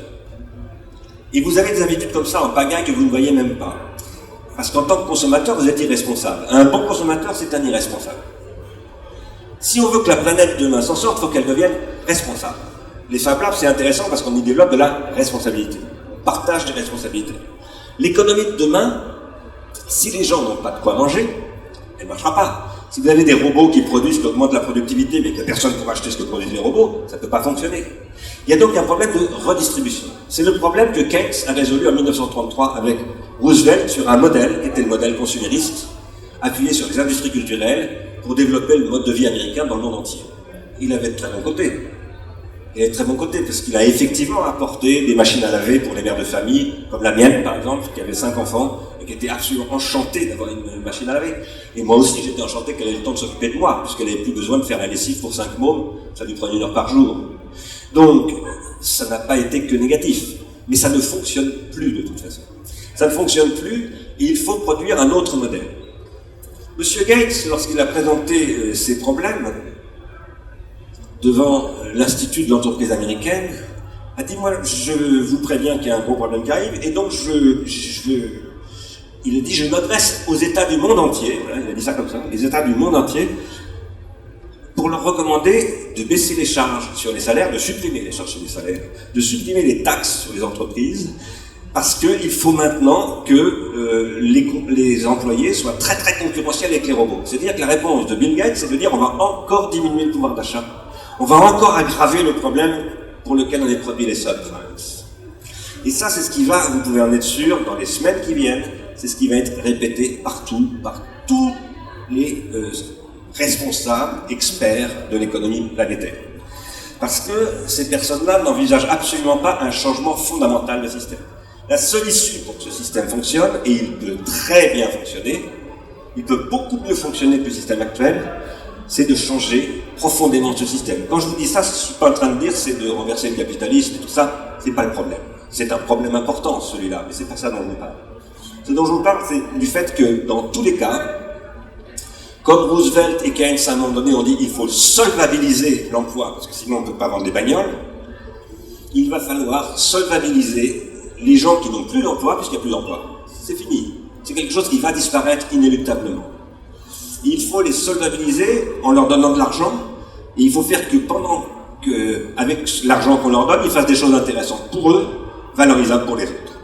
S5: Et vous avez des habitudes comme ça en pagaille que vous ne voyez même pas. Parce qu'en tant que consommateur, vous êtes irresponsable. Un bon consommateur, c'est un irresponsable. Si on veut que la planète demain s'en sorte, il faut qu'elle devienne responsable. Les Fab Labs, c'est intéressant parce qu'on y développe de la responsabilité. Partage des responsabilités. L'économie de demain, si les gens n'ont pas de quoi manger, elle ne marchera pas. Si vous avez des robots qui produisent, qui augmentent la productivité, mais que personne ne pourra acheter ce que produisent les robots, ça ne peut pas fonctionner. Il y a donc un problème de redistribution. C'est le problème que Keynes a résolu en 1933 avec Roosevelt sur un modèle, qui était le modèle consumériste, appuyé sur les industries culturelles, pour développer le mode de vie américain dans le monde entier. Il avait de très bons côtés. Il avait de très bons côtés, parce qu'il a effectivement apporté des machines à laver pour les mères de famille, comme la mienne par exemple, qui avait 5 enfants, et qui était absolument enchantée d'avoir une machine à laver. Et moi aussi, j'étais enchanté qu'elle ait le temps de s'occuper de moi, puisqu'elle n'avait plus besoin de faire la lessive pour 5 mômes, ça lui prenait 1 heure par jour. Donc, ça n'a pas été que négatif. Mais ça ne fonctionne plus de toute façon. Ça ne fonctionne plus, et il faut produire un autre modèle. Monsieur Gates, lorsqu'il a présenté ses problèmes devant l'Institut de l'entreprise américaine, a dit moi, je vous préviens qu'il y a un gros problème qui arrive, et donc il a dit je m'adresse aux États du monde entier, voilà, il a dit ça comme ça, les États du monde entier, pour leur recommander de baisser les charges sur les salaires, de supprimer les charges sur les salaires, de supprimer les taxes sur les entreprises, parce qu'il faut maintenant que les employés soient très très concurrentiels avec les robots. C'est-à-dire que la réponse de Bill Gates, c'est de dire on va encore diminuer le pouvoir d'achat, on va encore aggraver le problème pour lequel on a produit les subprimes. Et ça, c'est ce qui va, vous pouvez en être sûr, dans les semaines qui viennent, c'est ce qui va être répété partout, par tous les responsables, experts de l'économie planétaire. Parce que ces personnes-là n'envisagent absolument pas un changement fondamental de système. La seule issue pour que ce système fonctionne, et il peut très bien fonctionner, il peut beaucoup mieux fonctionner que le système actuel, c'est de changer profondément ce système. Quand je vous dis ça, ce que je ne suis pas en train de dire, c'est de renverser le capitalisme et tout ça, c'est pas le problème. C'est un problème important, celui-là, mais c'est pas ça dont je vous parle. Ce dont je vous parle, c'est du fait que, dans tous les cas, comme Roosevelt et Keynes, à un moment donné, ont dit il faut solvabiliser l'emploi, parce que sinon on ne peut pas vendre des bagnoles, il va falloir solvabiliser les gens qui n'ont plus d'emploi, puisqu'il n'y a plus d'emploi. C'est fini. C'est quelque chose qui va disparaître inéluctablement. Et il faut les solvabiliser en leur donnant de l'argent, et il faut faire que avec l'argent qu'on leur donne, ils fassent des choses intéressantes pour eux, valorisables pour les autres.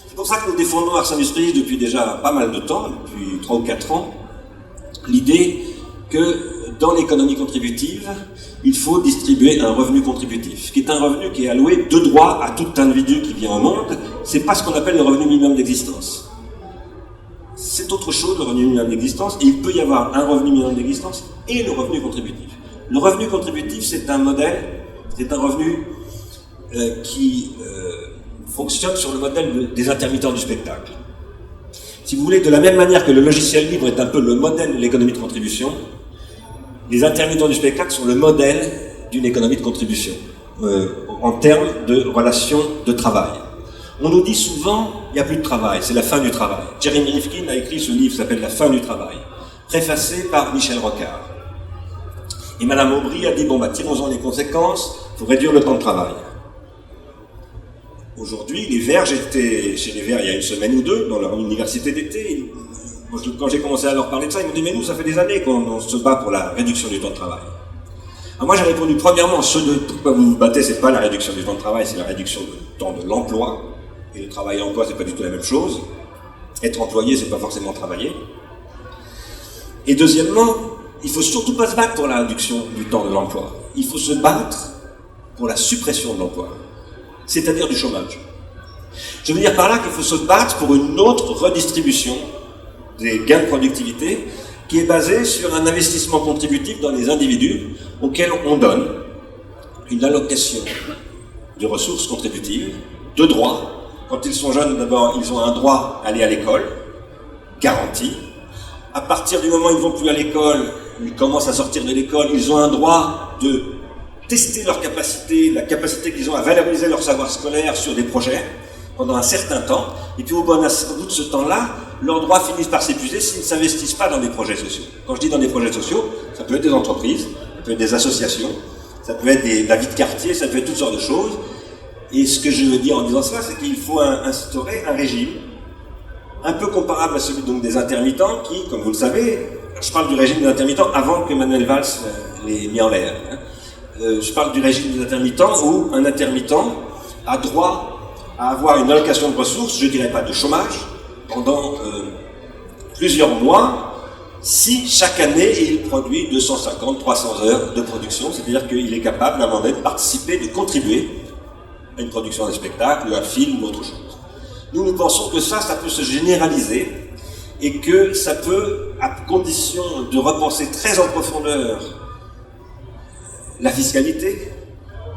S5: C'est pour ça que nous défendons Ars Industries depuis déjà pas mal de temps, depuis 3 ou 4 ans, l'idée que dans l'économie contributive, il faut distribuer un revenu contributif, qui est un revenu qui est alloué de droit à tout individu qui vient au monde. C'est pas ce qu'on appelle le revenu minimum d'existence. C'est autre chose, le revenu minimum d'existence, et il peut y avoir un revenu minimum d'existence et le revenu contributif. Le revenu contributif, c'est un modèle, c'est un revenu qui fonctionne sur le modèle des intermittents du spectacle. Si vous voulez, de la même manière que le logiciel libre est un peu le modèle de l'économie de contribution, les intermittents du spectacle sont le modèle d'une économie de contribution, en termes de relations de travail. On nous dit souvent, il n'y a plus de travail, c'est la fin du travail. Jeremy Rifkin a écrit ce livre qui s'appelle La fin du travail, préfacé par Michel Rocard. Et Madame Aubry a dit, tirons-en les conséquences, il faut réduire le temps de travail. Aujourd'hui, les Verts, j'étais chez les Verts il y a 1 semaine ou 2, dans leur université d'été, Moi, quand j'ai commencé à leur parler de ça, ils m'ont dit, mais nous, ça fait des années qu'on se bat pour la réduction du temps de travail. Alors moi, j'ai répondu, premièrement, ce de quoi vous vous battez, c'est pas la réduction du temps de travail, c'est la réduction du temps de l'emploi. Et le travail et l'emploi, c'est pas du tout la même chose. Être employé, c'est pas forcément travailler. Et deuxièmement, il faut surtout pas se battre pour la réduction du temps de l'emploi. Il faut se battre pour la suppression de l'emploi, c'est-à-dire du chômage. Je veux dire par là qu'il faut se battre pour une autre redistribution des gains de productivité qui est basée sur un investissement contributif dans les individus auxquels on donne une allocation de ressources contributives, de droits. Quand ils sont jeunes, d'abord, ils ont un droit à aller à l'école, garanti. À partir du moment où ils ne vont plus à l'école, ils commencent à sortir de l'école, ils ont un droit de tester leur capacité, la capacité qu'ils ont à valoriser leur savoir scolaire sur des projets pendant un certain temps. Et puis au bout de ce temps-là, leurs droits finissent par s'épuiser s'ils ne s'investissent pas dans des projets sociaux. Quand je dis dans des projets sociaux, ça peut être des entreprises, ça peut être des associations, ça peut être la vie de quartier, ça peut être toutes sortes de choses. Et ce que je veux dire en disant cela, c'est qu'il faut instaurer un régime un peu comparable à celui donc des intermittents qui, comme vous le savez, je parle du régime des intermittents avant que Manuel Valls l'ait mis en l'air. Je parle du régime des intermittents où un intermittent a droit à avoir une allocation de ressources, je dirais pas de chômage, pendant plusieurs mois, si chaque année il produit 250-300 heures de production, c'est-à-dire qu'il est capable à un moment donné de participer, de contribuer à une production d'un spectacle, un film ou autre chose. Nous pensons que ça peut se généraliser et que ça peut, à condition de repenser très en profondeur la fiscalité,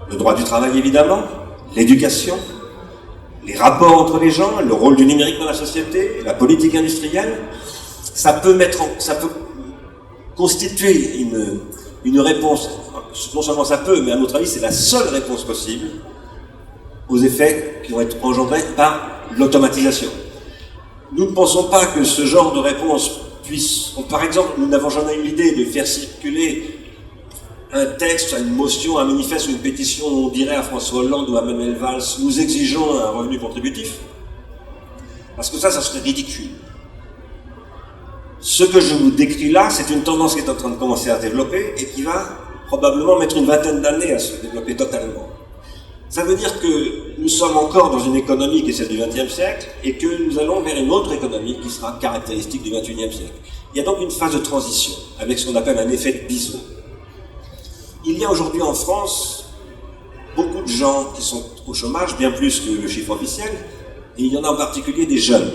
S5: le droit du travail évidemment, l'éducation, les rapports entre les gens, le rôle du numérique dans la société, la politique industrielle, ça peut constituer une réponse, non seulement ça peut, mais à notre avis c'est la seule réponse possible aux effets qui vont être engendrés par l'automatisation. Nous ne pensons pas que ce genre de réponse puisse... Par exemple, nous n'avons jamais eu l'idée de faire circuler un texte, une motion, un manifeste ou une pétition où on dirait à François Hollande ou à Manuel Valls « Nous exigeons un revenu contributif ». Parce que ça serait ridicule. Ce que je vous décris là, c'est une tendance qui est en train de commencer à se développer et qui va probablement mettre une vingtaine d'années à se développer totalement. Ça veut dire que nous sommes encore dans une économie qui est celle du XXe siècle et que nous allons vers une autre économie qui sera caractéristique du XXIe siècle. Il y a donc une phase de transition avec ce qu'on appelle un effet de biseau. Il y a aujourd'hui en France beaucoup de gens qui sont au chômage, bien plus que le chiffre officiel, et il y en a en particulier des jeunes.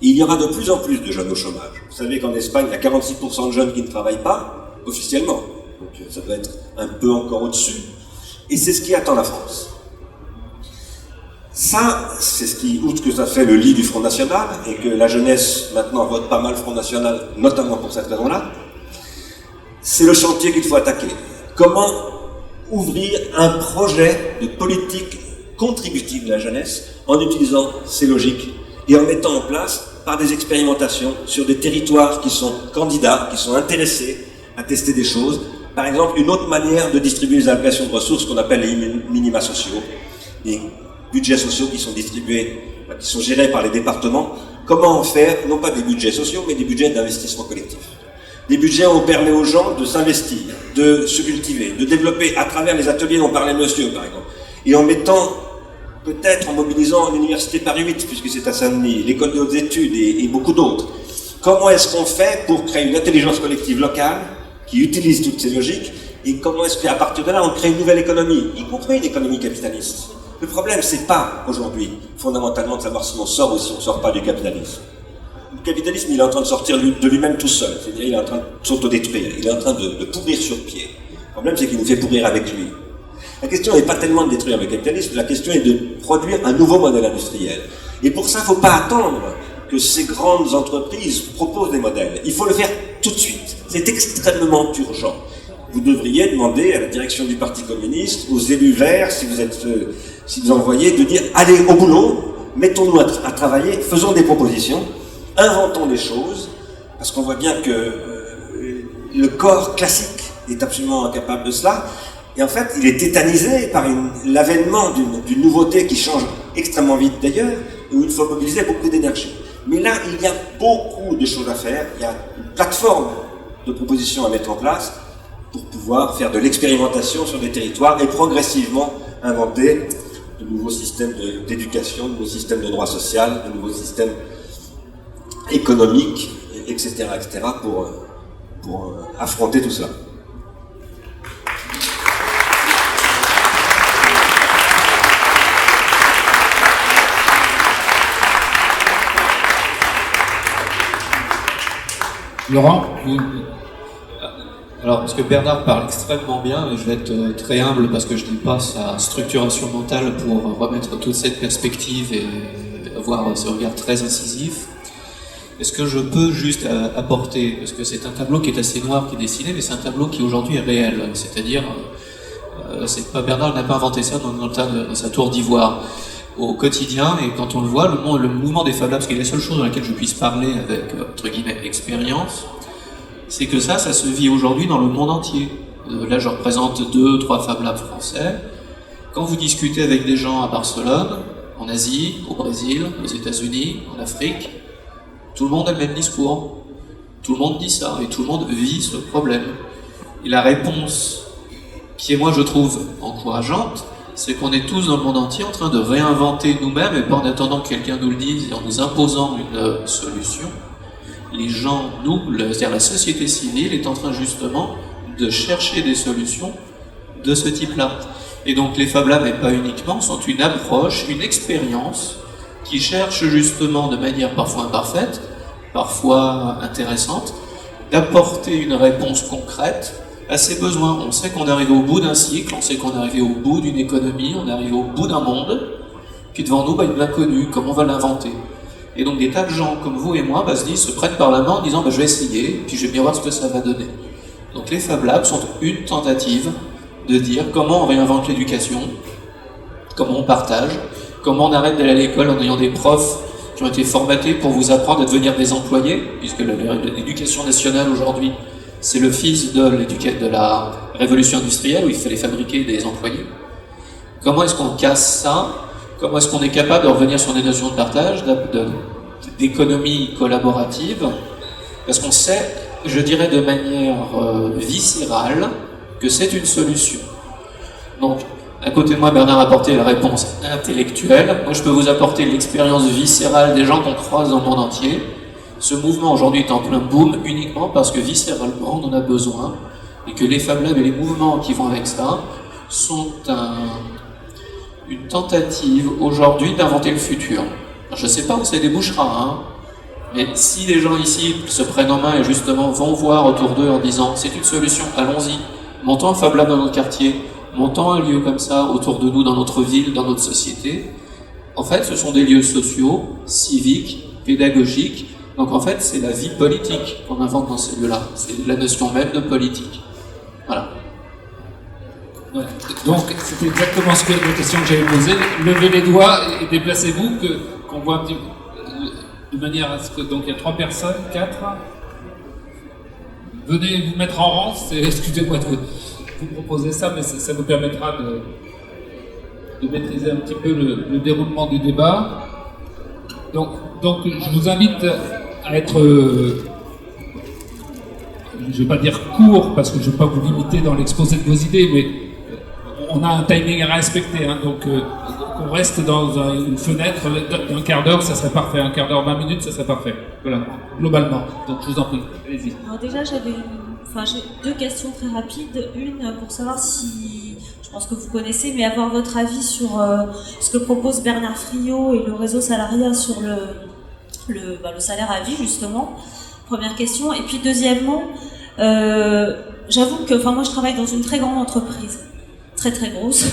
S5: Et il y aura de plus en plus de jeunes au chômage. Vous savez qu'en Espagne, il y a 46% de jeunes qui ne travaillent pas, officiellement. Donc ça doit être un peu encore au-dessus. Et c'est ce qui attend la France. Ça, c'est ce qui, outre que ça fait le lit du Front National, et que la jeunesse, maintenant, vote pas mal Front National, notamment pour cette raison-là, c'est le chantier qu'il faut attaquer. Comment ouvrir un projet de politique contributive de la jeunesse en utilisant ces logiques et en mettant en place, par des expérimentations, sur des territoires qui sont candidats, qui sont intéressés à tester des choses. Par exemple, une autre manière de distribuer les allocations de ressources qu'on appelle les minima sociaux, les budgets sociaux qui sont distribués, qui sont gérés par les départements. Comment en faire, non pas des budgets sociaux, mais des budgets d'investissement collectif. Des budgets où on permet aux gens de s'investir, de se cultiver, de développer à travers les ateliers dont parlait monsieur, par exemple. Et en mettant, peut-être en mobilisant l'université Paris 8, puisque c'est à Saint-Denis, l'école des hautes études et beaucoup d'autres. Comment est-ce qu'on fait pour créer une intelligence collective locale qui utilise toutes ces logiques, et comment est-ce qu'à partir de là, on crée une nouvelle économie, y compris une économie capitaliste. Le problème, c'est pas, aujourd'hui, fondamentalement, de savoir si on sort ou si on sort pas du capitalisme. Le capitalisme, il est en train de sortir de lui-même tout seul, c'est-à-dire il est en train de s'autodétruire, il est en train de pourrir sur pied. Le problème, c'est qu'il nous fait pourrir avec lui. La question n'est pas tellement de détruire le capitalisme, la question est de produire un nouveau modèle industriel. Et pour ça, il ne faut pas attendre que ces grandes entreprises proposent des modèles. Il faut le faire tout de suite. C'est extrêmement urgent. Vous devriez demander à la direction du Parti communiste, aux élus verts, si vous envoyez, de dire allez au boulot, mettons-nous à travailler, faisons des propositions, inventons des choses, parce qu'on voit bien que le corps classique est absolument incapable de cela. Et en fait, il est tétanisé par l'avènement d'une nouveauté qui change extrêmement vite d'ailleurs, et où il faut mobiliser beaucoup d'énergie. Mais là, il y a beaucoup de choses à faire. Il y a une plateforme de propositions à mettre en place pour pouvoir faire de l'expérimentation sur des territoires et progressivement inventer de nouveaux systèmes d'éducation, de nouveaux systèmes de droit social, de nouveaux systèmes économiques, etc., pour affronter tout cela.
S1: Laurent,
S2: Alors, parce que Bernard parle extrêmement bien, et je vais être très humble parce que je n'ai pas sa structuration mentale pour remettre toute cette perspective et avoir ce regard très incisif. Est-ce que je peux juste apporter, parce que c'est un tableau qui est assez noir qui est dessiné, mais c'est un tableau qui aujourd'hui est réel, c'est-à-dire, c'est pas Bernard n'a pas inventé ça dans sa tour d'ivoire. Au quotidien, et quand on le voit, le mouvement des Fab Labs, qui est la seule chose dans laquelle je puisse parler avec, entre guillemets, expérience, c'est que ça se vit aujourd'hui dans le monde entier. Là, je représente 2-3 Fab Labs français. Quand vous discutez avec des gens à Barcelone, en Asie, au Brésil, aux États-Unis, en Afrique, tout le monde a le même discours. Tout le monde dit ça, et tout le monde vit ce problème. Et la réponse, qui est, moi, je trouve, encourageante, c'est qu'on est tous dans le monde entier en train de réinventer nous-mêmes, et pas en attendant que quelqu'un nous le dise et en nous imposant une solution. Les gens, nous, c'est-à-dire la société civile, est en train justement de chercher des solutions de ce type-là. Et donc les Fab Labs, et pas uniquement, sont une approche, une expérience qui cherche justement de manière parfois imparfaite, parfois intéressante, d'apporter une réponse concrète à ses besoins. On sait qu'on est arrivé au bout d'un cycle, on sait qu'on est arrivé au bout d'une économie, on est arrivé au bout d'un monde, puis devant nous, une inconnue, comment on va l'inventer. Et donc des tas de gens comme vous et moi se prennent par la main en disant je vais essayer, puis je vais bien voir ce que ça va donner. Donc les Fab Labs sont une tentative de dire comment on réinvente l'éducation, comment on partage, comment on arrête d'aller à l'école en ayant des profs qui ont été formatés pour vous apprendre à devenir des employés, puisque l'éducation nationale aujourd'hui, c'est le fils de la révolution industrielle où il fallait fabriquer des employés. Comment est-ce qu'on casse ça? Comment est-ce qu'on est capable de revenir sur des notions de partage, d'économie collaborative? Parce qu'on sait, je dirais de manière viscérale, que c'est une solution. Donc, à côté de moi, Bernard a apporté la réponse intellectuelle. Moi, je peux vous apporter l'expérience viscérale des gens qu'on croise dans le monde entier. Ce mouvement aujourd'hui est en plein boom uniquement parce que viscéralement, on en a besoin et que les Fab Labs et les mouvements qui vont avec ça sont une tentative aujourd'hui d'inventer le futur. Alors, je ne sais pas où ça débouchera, mais si les gens ici se prennent en main et justement vont voir autour d'eux en disant c'est une solution, allons-y, montons un Fab Lab dans notre quartier, montons un lieu comme ça autour de nous, dans notre ville, dans notre société. En fait, ce sont des lieux sociaux, civiques, pédagogiques. Donc en fait, c'est la vie politique qu'on invente dans ces lieux-là. C'est la notion même de politique. Voilà.
S1: Ouais. Donc c'était exactement la question que j'avais posée. Levez les doigts et déplacez-vous, qu'on voit un petit peu, de manière à ce que... Donc il y a 3 personnes, 4. Venez vous mettre en rang, excusez-moi de vous proposer ça, mais ça vous permettra de maîtriser un petit peu le déroulement du débat. Donc je vous invite à être, je ne vais pas dire court, parce que je ne vais pas vous limiter dans l'exposé de vos idées, mais on a un timing à respecter, donc on reste dans une fenêtre d'un quart d'heure, ça serait parfait, un quart d'heure, 20 minutes, ça serait parfait, voilà, globalement. Donc je vous en prie, allez-y.
S6: Alors déjà, j'ai 2 questions très rapides. Une, pour savoir si, je pense que vous connaissez, mais avoir votre avis sur ce que propose Bernard Friot et le réseau Salariat sur le salaire à vie, justement. Première question. Et puis deuxièmement, j'avoue que, moi je travaille dans une très grande entreprise, très très grosse,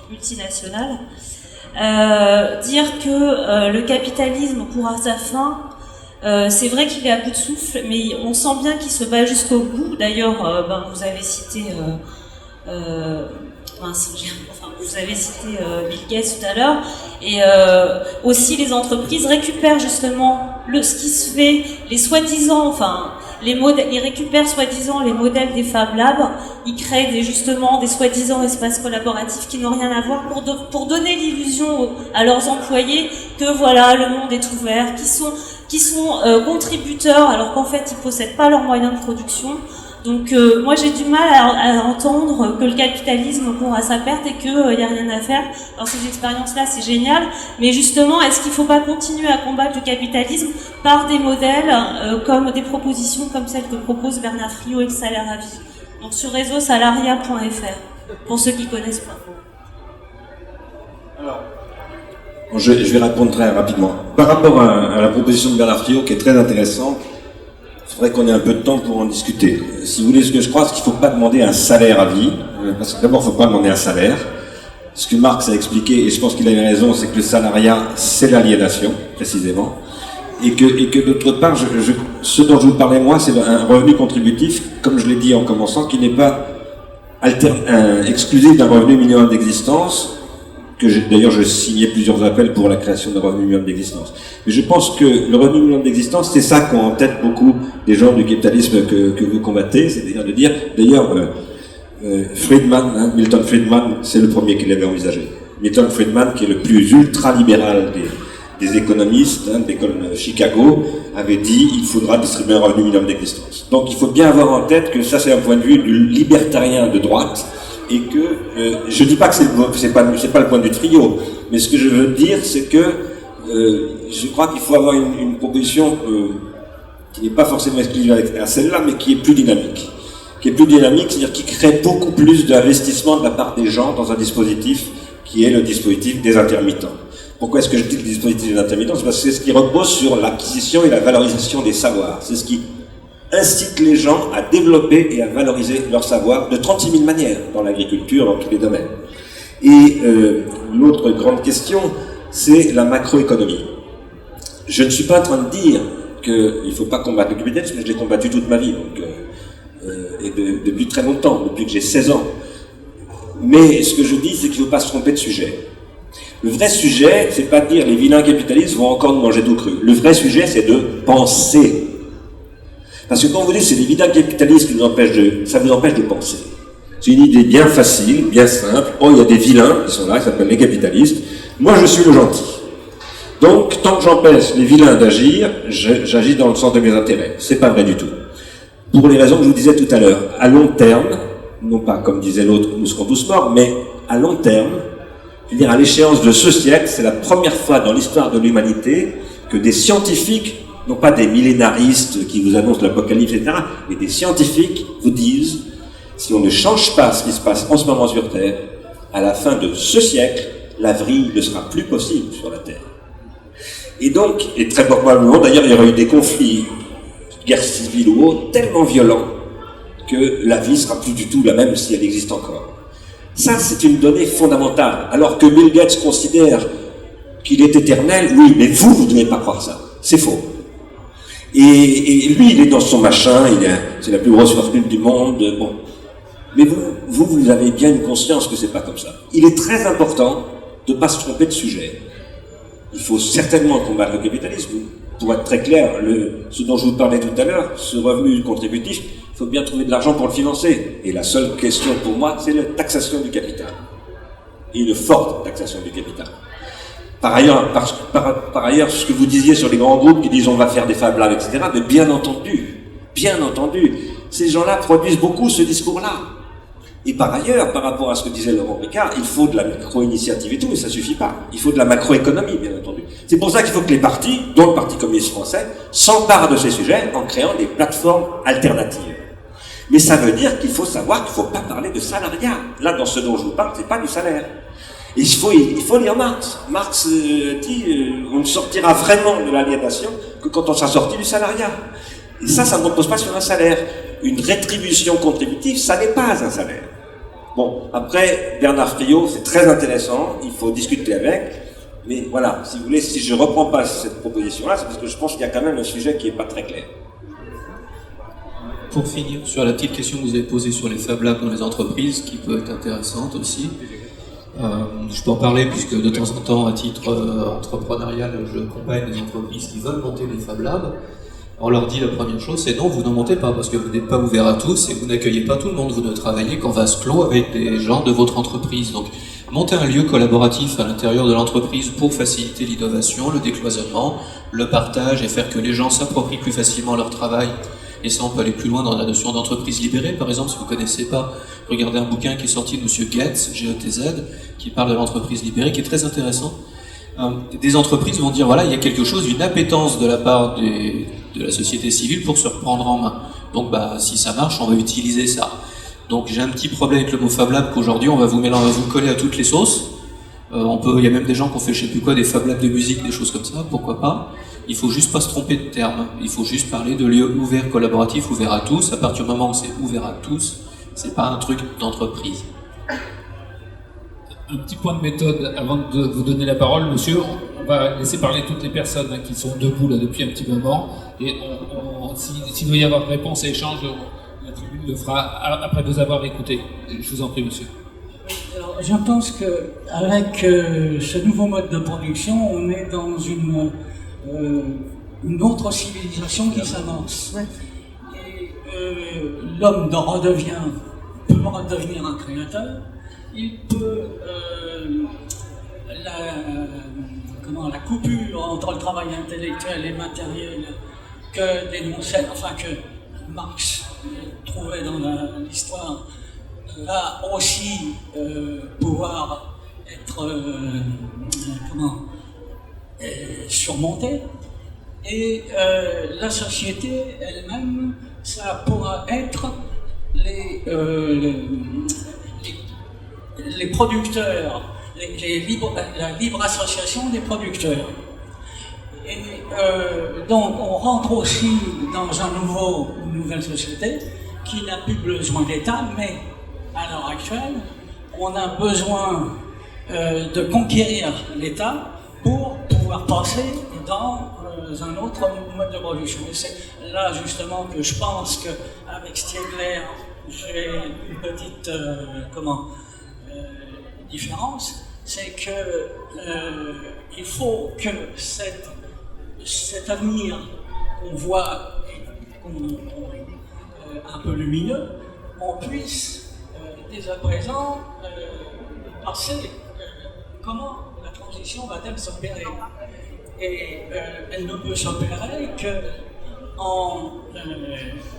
S6: multinationale. Dire que le capitalisme court à sa fin, c'est vrai qu'il est à bout de souffle, mais on sent bien qu'il se bat jusqu'au bout. D'ailleurs, vous avez cité vous avez cité Bill Gates tout à l'heure, et aussi les entreprises récupèrent justement ce qui se fait, les soi-disant, ils récupèrent soi-disant les modèles des Fab Labs, ils créent justement des soi-disant espaces collaboratifs qui n'ont rien à voir pour donner l'illusion à leurs employés que voilà, le monde est ouvert, qui sont contributeurs alors qu'en fait ils possèdent pas leurs moyens de production. Donc moi j'ai du mal à entendre que le capitalisme court à sa perte et qu'il n'y a rien à faire. Alors ces expériences-là c'est génial, mais justement est-ce qu'il ne faut pas continuer à combattre le capitalisme par des modèles comme des propositions comme celles que propose Bernard Friot et le salaire à vie. Donc sur réseausalariat.fr, pour ceux qui ne connaissent pas.
S5: Alors, je vais répondre très rapidement. Par rapport à la proposition de Bernard Friot qui est très intéressante, il faudrait qu'on ait un peu de temps pour en discuter. Si vous voulez, ce que je crois, c'est qu'il ne faut pas demander un salaire à vie. Parce que d'abord, il ne faut pas demander un salaire. Ce que Marx a expliqué, et je pense qu'il avait raison, c'est que le salariat, c'est l'aliénation, précisément. Et que d'autre part, ce dont je vous parlais moi, c'est un revenu contributif, comme je l'ai dit en commençant, qui n'est pas exclusif d'un revenu minimum d'existence, d'ailleurs je signais plusieurs appels pour la création d'un revenu minimum d'existence. Mais je pense que le revenu minimum d'existence, c'est ça qu'ont en tête beaucoup des gens du capitalisme que vous combattez, c'est-à-dire de dire, d'ailleurs, Friedman, Milton Friedman, c'est le premier qui l'avait envisagé. Milton Friedman, qui est le plus ultra-libéral des économistes de l'école de Chicago, avait dit il faudra distribuer un revenu minimum d'existence. Donc il faut bien avoir en tête que ça c'est un point de vue du libertarien de droite, et que je dis pas que c'est pas le point de vue de Friot, mais ce que je veux dire c'est que je crois qu'il faut avoir une proposition qui n'est pas forcément exclusive à celle-là, mais qui est plus dynamique. C'est-à-dire qui crée beaucoup plus d'investissement de la part des gens dans un dispositif qui est le dispositif des intermittents. Pourquoi est-ce que je dis le dispositif des intermittents? C'est parce que c'est ce qui repose sur l'acquisition et la valorisation des savoirs. C'est ce qui incite les gens à développer et à valoriser leur savoir de 36 000 manières dans l'agriculture, dans tous les domaines. Et l'autre grande question, c'est la macroéconomie. Je ne suis pas en train de dire qu'il ne faut pas combattre le capitalisme, mais je l'ai combattu toute ma vie, depuis très longtemps, depuis que j'ai 16 ans. Mais ce que je dis, c'est qu'il ne faut pas se tromper de sujet. Le vrai sujet, c'est pas de dire les vilains capitalistes vont encore nous manger tout cru. Le vrai sujet, c'est de penser. Parce que quand vous dites c'est les vilains capitalistes qui ça vous empêche de penser. C'est une idée bien facile, bien simple. Oh, il y a des vilains qui sont là, qui s'appellent les capitalistes. Moi, je suis le gentil. Donc, tant que j'empêche les vilains d'agir, j'agis dans le sens de mes intérêts. C'est pas vrai du tout. Pour les raisons que je vous disais tout à l'heure. À long terme, non pas comme disait l'autre, nous serons tous morts, mais à long terme, je veux dire, à l'échéance de ce siècle, c'est la première fois dans l'histoire de l'humanité que des scientifiques, non pas des millénaristes qui vous annoncent l'apocalypse, etc., mais des scientifiques vous disent, si on ne change pas ce qui se passe en ce moment sur Terre, à la fin de ce siècle, la vie ne sera plus possible sur la Terre. Et donc, et très probablement, d'ailleurs, il y aura eu des conflits, guerres civiles ou autres, tellement violents que la vie sera plus du tout la même si elle existe encore. Ça, c'est une donnée fondamentale. Alors que Bill Gates considère qu'il est éternel, oui, mais vous ne devez pas croire ça. C'est faux. Et lui, il est dans son machin, c'est la plus grosse fortune du monde, bon. Mais vous avez bien une conscience que c'est pas comme ça. Il est très important de ne pas se tromper de sujet. Il faut certainement combattre le capitalisme. Pour être très clair, ce dont je vous parlais tout à l'heure, ce revenu contributif, il faut bien trouver de l'argent pour le financer. Et la seule question pour moi, c'est la taxation du capital. Et une forte taxation du capital. Par ailleurs, ce que vous disiez sur les grands groupes qui disent on va faire des Fab Labs, etc., mais bien entendu, ces gens-là produisent beaucoup ce discours-là. Et par ailleurs, par rapport à ce que disait Laurent Ricard, il faut de la micro-initiative et tout, mais ça suffit pas. Il faut de la macroéconomie, bien entendu. C'est pour ça qu'il faut que les partis, dont le Parti communiste français, s'emparent de ces sujets en créant des plateformes alternatives. Mais ça veut dire qu'il faut savoir qu'il ne faut pas parler de salariat. Là, dans ce dont je vous parle, c'est pas du salaire. Et il faut lire Marx. Marx dit on ne sortira vraiment de l'aliénation que quand on sera sorti du salariat. Et ça ne repose pas sur un salaire. Une rétribution contributive, ça n'est pas un salaire. Bon, après, Bernard Friot, c'est très intéressant, il faut discuter avec, mais voilà, si vous voulez, si je ne reprends pas cette proposition-là, c'est parce que je pense qu'il y a quand même un sujet qui n'est pas très clair.
S2: Pour finir, sur la petite question que vous avez posée sur les Fab Labs dans les entreprises, qui peut être intéressante aussi, je peux en parler puisque de temps en temps, à titre entrepreneurial, je accompagne des entreprises qui veulent monter des Fab Labs. On leur dit la première chose, c'est non, vous n'en montez pas parce que vous n'êtes pas ouvert à tous et vous n'accueillez pas tout le monde, vous ne travaillez qu'en vase clos avec des gens de votre entreprise. Donc monter un lieu collaboratif à l'intérieur de l'entreprise pour faciliter l'innovation, le décloisonnement, le partage et faire que les gens s'approprient plus facilement leur travail. Et ça, on peut aller plus loin dans la notion d'entreprise libérée. Par exemple, si vous ne connaissez pas, regardez un bouquin qui est sorti de M. Getz, G-E-T-Z, qui parle de l'entreprise libérée, qui est très intéressant. Des entreprises vont dire, voilà, il y a quelque chose, une appétence de la part de la société civile pour se reprendre en main. Donc, si ça marche, on va utiliser ça. Donc, j'ai un petit problème avec le mot Fab Lab qu'aujourd'hui, on va vous coller à toutes les sauces. Il y a même des gens qui ont fait, je sais plus quoi, des Fab Labs de musique, des choses comme ça, pourquoi pas. Il faut juste pas se tromper de terme. Il faut juste parler de lieux ouverts, collaboratifs, ouverts à tous. À partir du moment où c'est ouvert à tous, c'est pas un truc d'entreprise.
S1: Un petit point de méthode avant de vous donner la parole, monsieur. On va laisser parler toutes les personnes qui sont debout là depuis un petit moment. Et s'il doit y avoir réponse et échange, la tribune le fera après vous avoir écouté. Je vous en prie, monsieur.
S4: Alors, je pense qu'avec ce nouveau mode de production, on est dans une autre civilisation qui s'annonce. Et l'homme peut redevenir un créateur. Il peut la coupure entre le travail intellectuel et matériel que dénonçait, que Marx trouvait dans l'histoire, va aussi pouvoir être surmonté. Et la société elle-même, ça pourra être les producteurs, la libre association des producteurs. Et donc on rentre aussi dans une nouvelle société qui n'a plus besoin d'État, mais à l'heure actuelle, on a besoin de conquérir l'État pour pouvoir passer dans un autre mode de production. Et c'est là justement que je pense qu'avec Stiegler, j'ai une petite différence, c'est que il faut que cet avenir qu'on voit un peu lumineux, on puisse dès à présent penser comment la transition va-t-elle s'opérer. Et elle ne peut s'opérer qu'en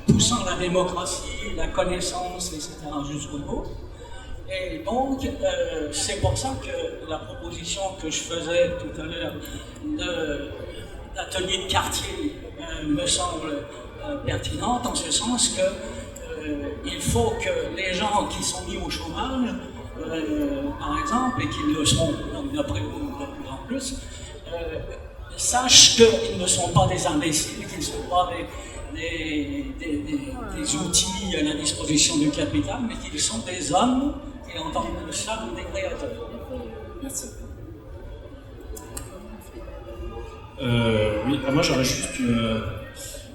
S4: poussant la démocratie, la connaissance, etc. jusqu'au bout. Et donc, c'est pour ça que la proposition que je faisais tout à l'heure d'atelier de quartier me semble pertinente, en ce sens qu'il faut que les gens qui sont mis au chômage, par exemple, et qui le seront d'après vous de plus en plus, sachent qu'ils ne sont pas des imbéciles, qu'ils ne sont pas des outils à la disposition du capital, mais qu'ils sont des hommes et en tant que ça, des créateurs.
S1: Merci.
S7: Oui, moi j'aurais juste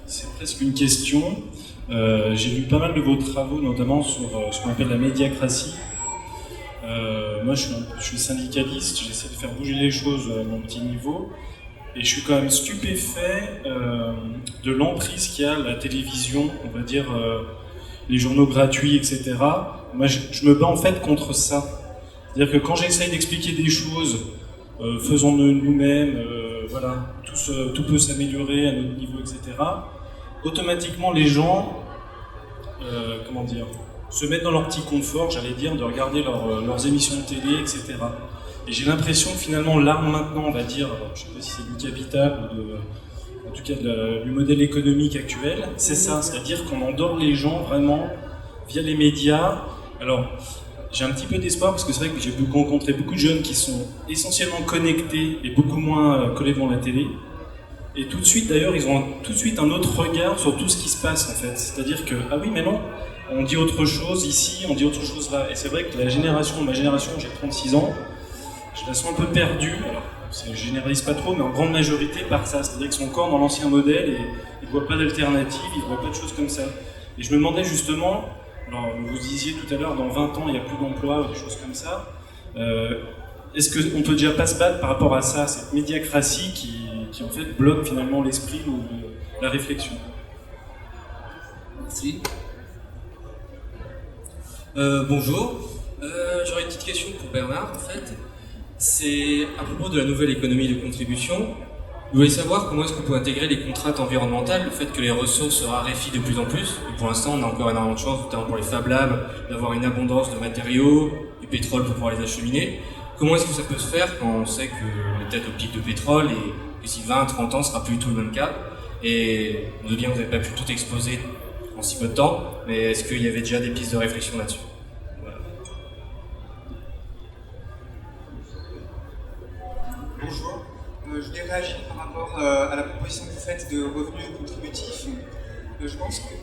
S7: c'est presque une question. J'ai lu pas mal de vos travaux, notamment sur ce qu'on appelle la médiacratie. Moi je suis syndicaliste, j'essaie de faire bouger les choses à mon petit niveau, et je suis quand même stupéfait de l'emprise qu'il y a la télévision, on va dire les journaux gratuits, etc. Moi je me bats en fait contre ça. C'est-à-dire que quand j'essaye d'expliquer des choses, faisons-le nous-mêmes, voilà, tout peut s'améliorer à notre niveau, etc. Automatiquement, les gens, se mettent dans leur petit confort, j'allais dire, de regarder leurs émissions de télé, etc. Et j'ai l'impression que finalement, l'arme maintenant, on va dire, je ne sais pas si c'est du capital ou en tout cas du modèle économique actuel, c'est ça, c'est-à-dire qu'on endort les gens vraiment via les médias. Alors, j'ai un petit peu d'espoir parce que c'est vrai que j'ai rencontré beaucoup de jeunes qui sont essentiellement connectés et beaucoup moins collés devant la télé. Et tout de suite, d'ailleurs, ils ont tout de suite un autre regard sur tout ce qui se passe, en fait. C'est-à-dire que, ah oui, mais non, on dit autre chose ici, on dit autre chose là. Et c'est vrai que ma génération, j'ai 36 ans, je la sens un peu perdue. Alors, je généralise pas trop, mais en grande majorité par ça. C'est-à-dire qu'ils sont encore dans l'ancien modèle et ils ne voient pas d'alternative, ils ne voient pas de choses comme ça. Et je me demandais justement, alors vous disiez tout à l'heure, dans 20 ans, il n'y a plus d'emploi, des choses comme ça. Est-ce qu'on ne peut déjà pas se battre par rapport à ça, cette médiacratie qui en fait bloque finalement l'esprit ou la réflexion?
S1: Merci.
S8: Bonjour. J'aurais une petite question pour Bernard, en fait. C'est à propos de la nouvelle économie de contribution. Je voulais savoir comment est-ce qu'on peut intégrer les contraintes environnementales, le fait que les ressources se raréfient de plus en plus. Et pour l'instant, on a encore énormément de chance, notamment pour les Fab Labs, d'avoir une abondance de matériaux, du pétrole pour pouvoir les acheminer. Comment est-ce que ça peut se faire quand on sait qu'on est peut-être au pic de pétrole et que d'ici 20-30 ans, ce sera plus du tout le même cas? Et on veut bien que vous n'avez pas pu tout exposer en si peu de temps, mais est-ce qu'il y avait déjà des pistes de réflexion là-dessus? Voilà.
S9: Bonjour, je voulais réagir par rapport à la proposition que vous faites de revenus contributifs. Je pense que...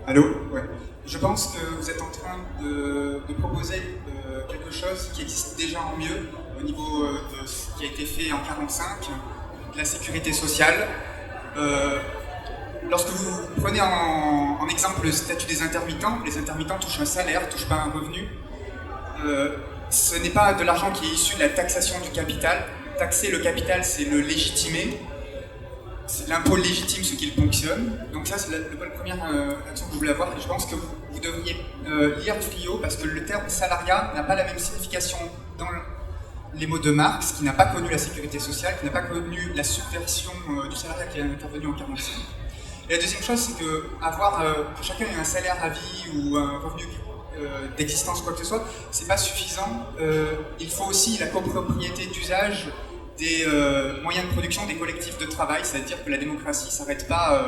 S9: Allô? Ouais. Je pense que vous êtes en train de proposer quelque chose qui existe déjà en mieux au niveau de ce qui a été fait en 1945, de la sécurité sociale. Lorsque vous prenez en exemple le statut des intermittents, les intermittents touchent un salaire, touchent pas un revenu. Ce n'est pas de l'argent qui est issu de la taxation du capital. Taxer le capital, c'est le légitimer. C'est l'impôt légitime ce qu'il ponctionne. Donc ça, c'est la première action que je voulais avoir. Et je pense que vous devriez lire Friot, parce que le terme salariat n'a pas la même signification dans les mots de Marx, qui n'a pas connu la sécurité sociale, qui n'a pas connu la subversion du salariat qui est intervenue en 1945. Et la deuxième chose, c'est que que chacun ait un salaire à vie ou un revenu d'existence, quoi que ce soit, c'est pas suffisant. Il faut aussi la copropriété d'usage des moyens de production des collectifs de travail, c'est-à-dire que la démocratie ne s'arrête pas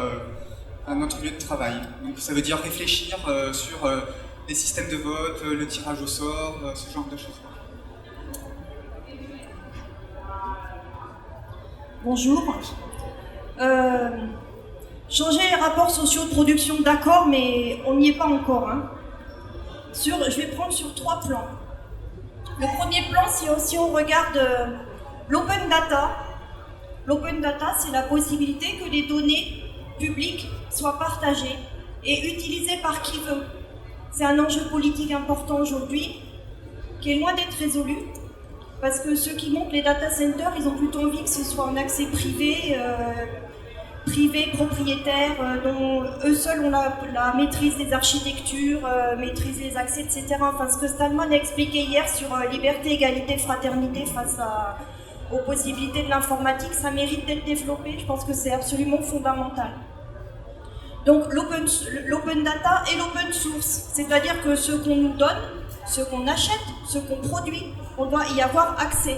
S9: à notre lieu de travail. Donc ça veut dire réfléchir sur les systèmes de vote, le tirage au sort, ce genre de choses.
S10: Bonjour. Changer les rapports sociaux de production, d'accord, mais on n'y est pas encore. Hein. Je vais prendre sur 3 plans. Le premier plan, si on regarde l'open data. L'open data, c'est la possibilité que les données publiques soient partagées et utilisées par qui veut. C'est un enjeu politique important aujourd'hui, qui est loin d'être résolu, parce que ceux qui montent les data centers, ils ont plutôt envie que ce soit un accès privé, propriétaire, dont eux seuls ont la maîtrise des architectures, maîtrise des accès, etc. Enfin, ce que Stallman a expliqué hier sur liberté, égalité, fraternité face aux possibilités de l'informatique, ça mérite d'être développé. Je pense que c'est absolument fondamental. Donc l'open data et l'open source, c'est-à-dire que ce qu'on nous donne, ce qu'on achète, ce qu'on produit, on doit y avoir accès.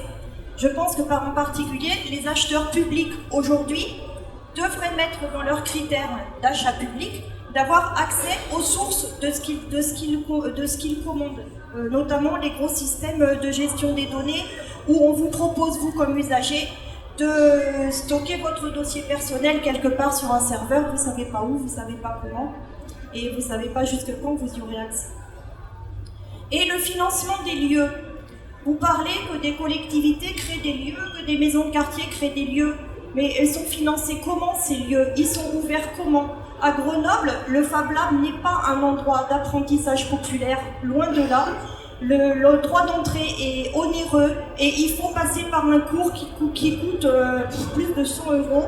S10: Je pense que en particulier, les acheteurs publics aujourd'hui devraient mettre dans leurs critères d'achat public d'avoir accès aux sources de ce qu'ils commandent, notamment les gros systèmes de gestion des données où on vous propose, vous comme usager, de stocker votre dossier personnel quelque part sur un serveur, vous ne savez pas où, vous ne savez pas comment, et vous ne savez pas jusque quand vous y aurez accès. Et le financement des lieux. Vous parlez que des collectivités créent des lieux, que des maisons de quartier créent des lieux, mais elles sont financées comment ces lieux? Ils sont ouverts comment? À Grenoble, le Fab Lab n'est pas un endroit d'apprentissage populaire, loin de là. Le droit d'entrée est onéreux et il faut passer par un cours qui coûte plus de 100 €.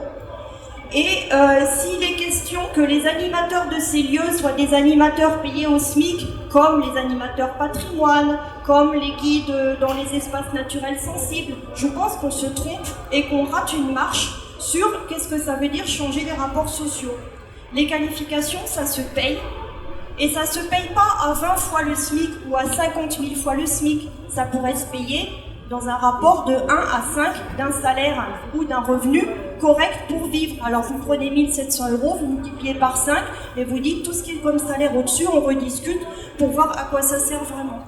S10: Et s'il est question que les animateurs de ces lieux soient des animateurs payés au SMIC, comme les animateurs patrimoine, comme les guides dans les espaces naturels sensibles, je pense qu'on se trompe et qu'on rate une marche sur qu'est-ce que ça veut dire changer les rapports sociaux. Les qualifications, ça se paye. Et ça ne se paye pas à 20 fois le SMIC ou à 50 000 fois le SMIC. Ça pourrait se payer dans un rapport de 1 à 5 d'un salaire ou d'un revenu correct pour vivre. Alors vous prenez 1 700 €, vous multipliez par 5 et vous dites tout ce qui est comme salaire au-dessus, on rediscute pour voir à quoi ça sert vraiment.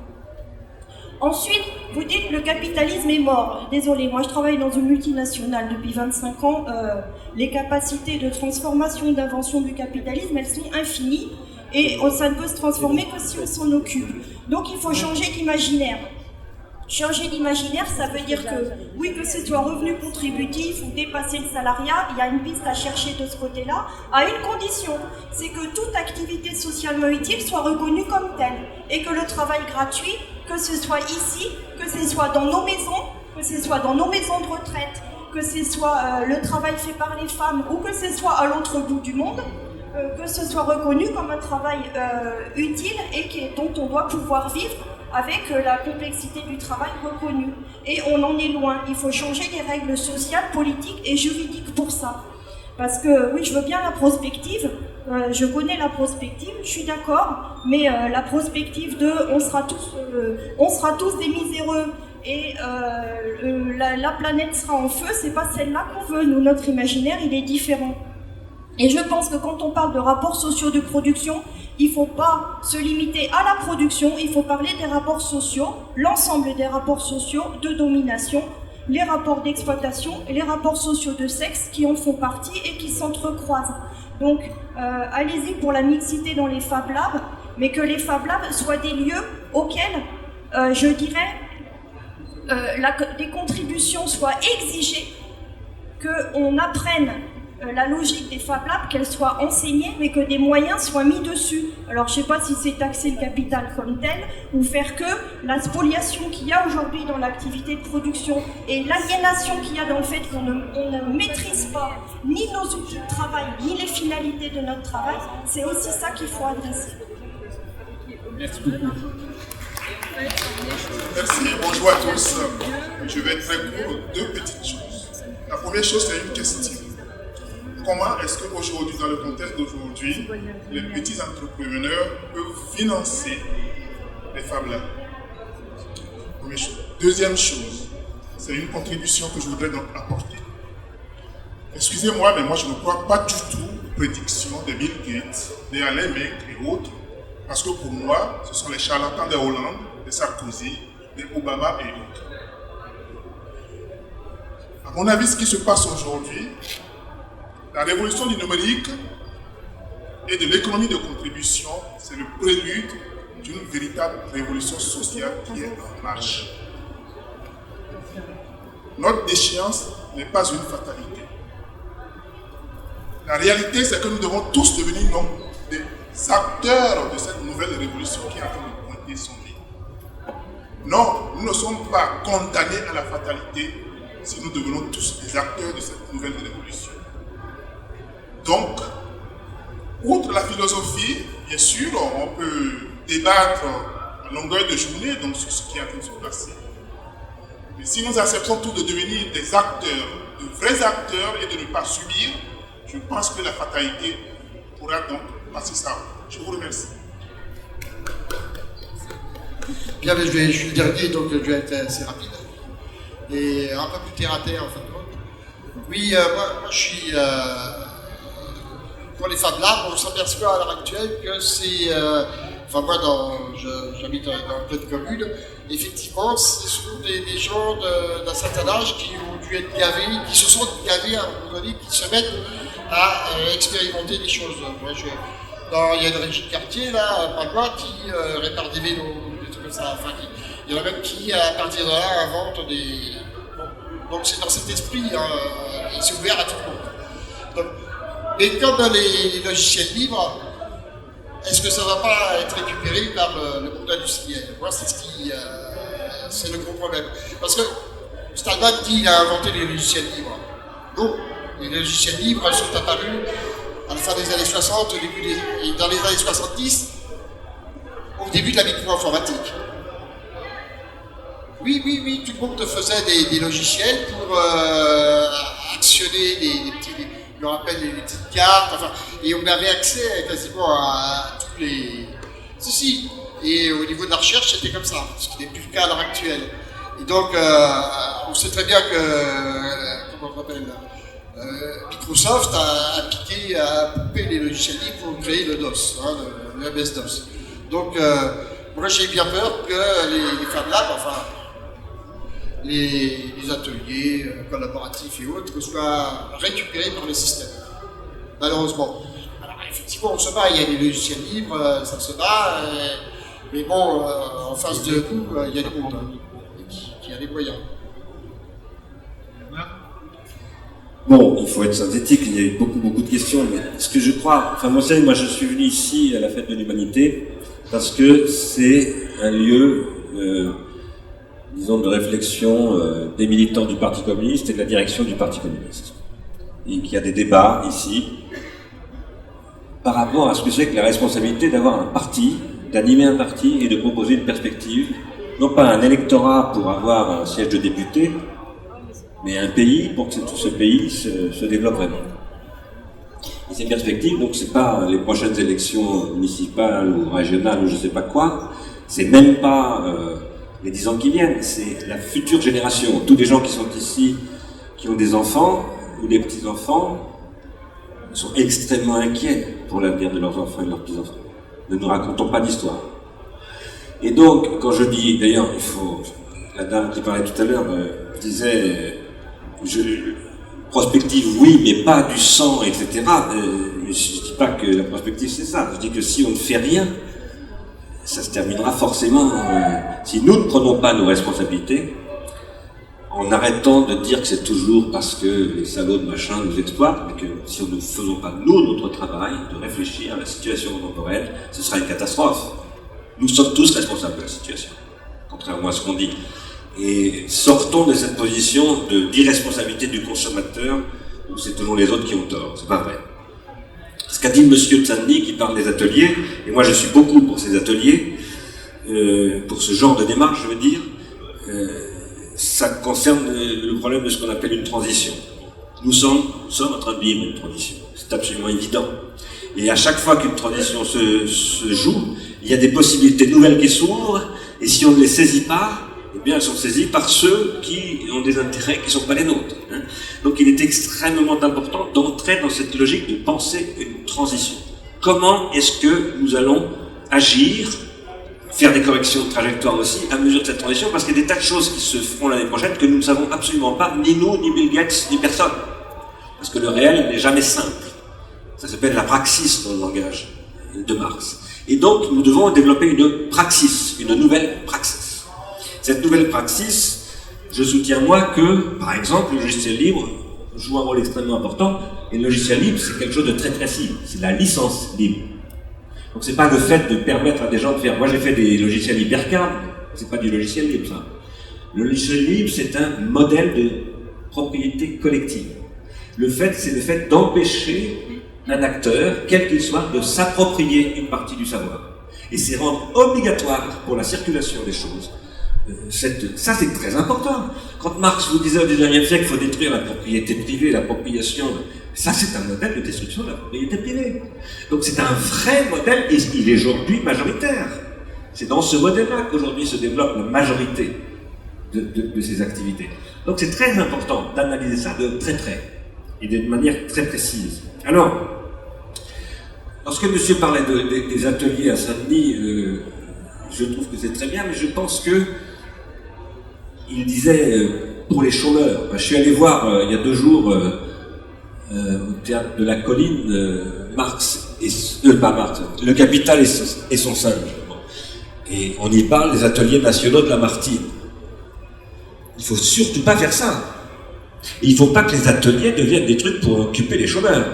S10: Ensuite, vous dites le capitalisme est mort. Désolé, moi je travaille dans une multinationale depuis 25 ans. Les capacités de transformation, d'invention du capitalisme, elles sont infinies. Et ça ne peut se transformer que si on s'en occupe. Donc il faut changer d'imaginaire. Changer d'imaginaire, ça veut dire que, oui, que ce soit revenu contributif ou dépasser le salariat, il y a une piste à chercher de ce côté-là, à une condition, c'est que toute activité socialement utile soit reconnue comme telle. Et que le travail gratuit, que ce soit ici, que ce soit dans nos maisons, que ce soit dans nos maisons de retraite, que ce soit le travail fait par les femmes ou que ce soit à l'autre bout du monde, que ce soit reconnu comme un travail utile et dont on doit pouvoir vivre avec la complexité du travail reconnue. Et on en est loin. Il faut changer les règles sociales, politiques et juridiques pour ça. Parce que oui, je veux bien la prospective, je connais la prospective, je suis d'accord, mais la prospective de on sera tous des miséreux et la planète sera en feu, c'est pas celle-là qu'on veut. Nous, notre imaginaire, il est différent. Et je pense que quand on parle de rapports sociaux de production, il ne faut pas se limiter à la production, il faut parler des rapports sociaux, l'ensemble des rapports sociaux de domination, les rapports d'exploitation et les rapports sociaux de sexe qui en font partie et qui s'entrecroisent. Donc, allez-y pour la mixité dans les Fab Labs, mais que les Fab Labs soient des lieux auxquels, je dirais, des contributions soient exigées, qu'on apprenne la logique des Fab Labs, qu'elle soit enseignée, mais que des moyens soient mis dessus. Alors je ne sais pas si c'est taxer le capital comme tel, ou faire que la spoliation qu'il y a aujourd'hui dans l'activité de production et l'aliénation qu'il y a dans le fait qu'on ne maîtrise pas ni nos outils de travail, ni les finalités de notre travail, c'est aussi ça qu'il faut adresser.
S1: Merci beaucoup.
S11: Merci, bonjour à tous. Je vais être très court, deux petites choses. La première chose, c'est une question. Comment est-ce qu'aujourd'hui, dans le contexte d'aujourd'hui, les petits entrepreneurs peuvent financer les Fab Labs? Première chose. Deuxième chose, c'est une contribution que je voudrais donc apporter. Excusez-moi, mais moi je ne crois pas du tout aux prédictions de Bill Gates, des Alain Menck et autres, parce que pour moi, ce sont les charlatans de Hollande, de Sarkozy, de Obama et autres. À mon avis, ce qui se passe aujourd'hui, la révolution du numérique et de l'économie de contribution, c'est le prélude d'une véritable révolution sociale qui est en marche. Notre déchéance n'est pas une fatalité. La réalité, c'est que nous devons tous devenir des acteurs de cette nouvelle révolution qui est en train de pointer son nez. Non, nous ne sommes pas condamnés à la fatalité si nous devenons tous des acteurs de cette nouvelle révolution. Donc, outre la philosophie, bien sûr, on peut débattre à longueur de journée donc, sur ce qui est en train de se passer. Mais si nous acceptons tous de devenir des acteurs, de vrais acteurs et de ne pas subir, je pense que la fatalité pourra donc passer ça. Je vous remercie.
S12: Bien, je suis le dernier, donc je vais être assez rapide. Et un peu plus terre à terre, en fin de compte. Oui, moi je suis... pour les Fab Labs, on s'aperçoit à l'heure actuelle que c'est... enfin moi, j'habite dans pleine commune, effectivement, ce sont des gens d'un certain âge qui ont dû être gavés, qui se sont gavés à un moment donné, qui se mettent à expérimenter des choses. Moi, il y a une régie de quartier, là, pas loin, qui répare des vélos, des trucs comme ça. Enfin, il y en a même qui, à partir de là, inventent des... Bon, donc c'est dans cet esprit, et c'est ouvert à tout le monde. Donc, mais comme les logiciels libres, est-ce que ça ne va pas être récupéré par le monde industriel? Moi, c'est le gros problème. Parce que Stallman dit qu'il a inventé les logiciels libres. Non, les logiciels libres sont apparus à la fin des années 60, et dans les années 70, au début de la micro-informatique. Oui, tout le monde faisait des logiciels pour actionner des petits... Je me rappelle les petites cartes, enfin, et on avait accès quasiment à tous les... Si, et au niveau de la recherche, c'était comme ça, ce qui n'est plus le cas à l'heure actuelle. Et donc, on sait très bien que, comment on appelle, Microsoft a poupé les logiciels libres pour créer le DOS, le MS-DOS. Donc, moi j'ai bien peur que les Fab Labs, enfin, les ateliers collaboratifs et autres soient récupérés par le système, malheureusement. Alors effectivement, on se bat, il y a des logiciels libres, ça se bat, mais bon, en face de nous, il y a du monde qui a des moyens.
S5: Bon, il faut être synthétique, il y a eu beaucoup de questions, mais ce que je crois, enfin moi je suis venu ici à la Fête de l'Humanité parce que c'est un lieu disons, de réflexion des militants du Parti communiste et de la direction du Parti communiste. Et qu'il y a des débats ici par rapport à ce que c'est que la responsabilité d'avoir un parti d'animer un parti et de proposer une perspective, non pas un électorat pour avoir un siège de député, mais un pays pour que ce pays se développe vraiment. Et ces perspectives, donc c'est pas les prochaines élections municipales ou régionales ou je sais pas quoi, c'est même pas les 10 ans qui viennent, c'est la future génération. Tous les gens qui sont ici, qui ont des enfants ou des petits-enfants, sont extrêmement inquiets pour l'avenir de leurs enfants et de leurs petits-enfants. Ne nous racontons pas d'histoire. Et donc, quand je dis, d'ailleurs, il faut, la dame qui parlait tout à l'heure disait, prospective, oui, mais pas du sang, etc. Je ne dis pas que la prospective c'est ça. Je dis que si on ne fait rien, ça se terminera forcément. Si nous ne prenons pas nos responsabilités, en arrêtant de dire que c'est toujours parce que les salauds de machin nous exploitent, mais que si nous ne faisons pas nous notre travail, de réfléchir à la situation contemporaine, ce sera une catastrophe. Nous sommes tous responsables de la situation, contrairement à ce qu'on dit. Et sortons de cette position d'irresponsabilité du consommateur, où c'est toujours les autres qui ont tort. C'est pas vrai. Ce qu'a dit monsieur de Saint-Denis qui parle des ateliers, et moi je suis beaucoup pour ces ateliers, pour ce genre de démarche, je veux dire, ça concerne le problème de ce qu'on appelle une transition. Nous sommes en train de vivre une transition. C'est absolument évident. Et à chaque fois qu'une transition se joue, il y a des possibilités nouvelles qui s'ouvrent, et si on ne les saisit pas, eh bien elles sont saisies par ceux qui ont des intérêts qui ne sont pas les nôtres. Hein. Donc il est extrêmement important d'entrer dans cette logique de penser une transition. Comment est-ce que nous allons agir, faire des corrections de trajectoire aussi, à mesure de cette transition, parce qu'il y a des tas de choses qui se feront l'année prochaine que nous ne savons absolument pas, ni nous, ni Bill Gates, ni personne. Parce que le réel n'est jamais simple. Ça s'appelle la praxis dans le langage de Marx. Et donc, nous devons développer une praxis, une nouvelle praxis. Cette nouvelle praxis, je soutiens moi que, par exemple, le logiciel libre joue un rôle extrêmement important, et le logiciel libre, c'est quelque chose de très précis, c'est la licence libre. Donc c'est pas le fait de permettre à des gens de faire... Moi j'ai fait des logiciels hypercards, c'est pas du logiciel libre ça. Le logiciel libre, c'est un modèle de propriété collective. C'est le fait d'empêcher un acteur, quel qu'il soit, de s'approprier une partie du savoir. Et c'est rendre obligatoire pour la circulation des choses. Ça, c'est très important. Quand Marx vous disait au XIXe siècle qu'il faut détruire la propriété privée, l'appropriation, ça, c'est un modèle de destruction de la propriété privée. Donc, c'est un vrai modèle, et il est aujourd'hui majoritaire. C'est dans ce modèle-là qu'aujourd'hui se développe la majorité de ces activités. Donc, c'est très important d'analyser ça de très près, et de manière très précise. Alors, lorsque monsieur parlait des ateliers à Saint-Denis, je trouve que c'est très bien, mais je pense que il disait pour les chômeurs. Je suis allé voir il y a 2 jours au théâtre de la Colline Marx pas Marx, Le Capital et son singe. Et on y parle des ateliers nationaux de Lamartine. Il ne faut surtout pas faire ça. Et il ne faut pas que les ateliers deviennent des trucs pour occuper les chômeurs.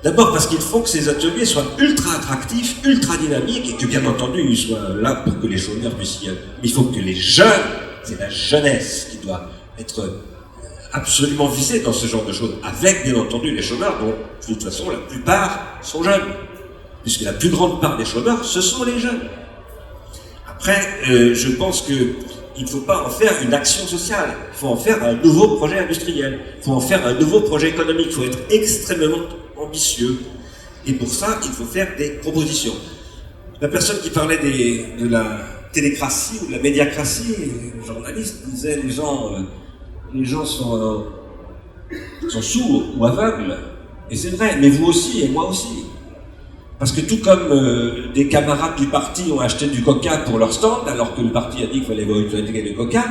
S5: D'abord parce qu'il faut que ces ateliers soient ultra attractifs, ultra dynamiques, et que bien entendu ils soient là pour que les chômeurs puissent y aller. Mais il faut que les jeunes, c'est la jeunesse qui doit être absolument visée dans ce genre de choses, avec bien entendu les chômeurs dont de toute façon la plupart sont jeunes, puisque la plus grande part des chômeurs ce sont les jeunes. Après, je pense qu'il ne faut pas en faire une action sociale, il faut en faire un nouveau projet industriel, il faut en faire un nouveau projet économique, il faut être extrêmement ambitieux. Et pour ça, il faut faire des propositions. La personne qui parlait de la télécratie ou de la médiacratie, le journaliste disait les gens sont sourds ou aveugles. Et c'est vrai, mais vous aussi et moi aussi. Parce que tout comme des camarades du parti ont acheté du coca pour leur stand, alors que le parti a dit qu'il fallait boycotter le coca,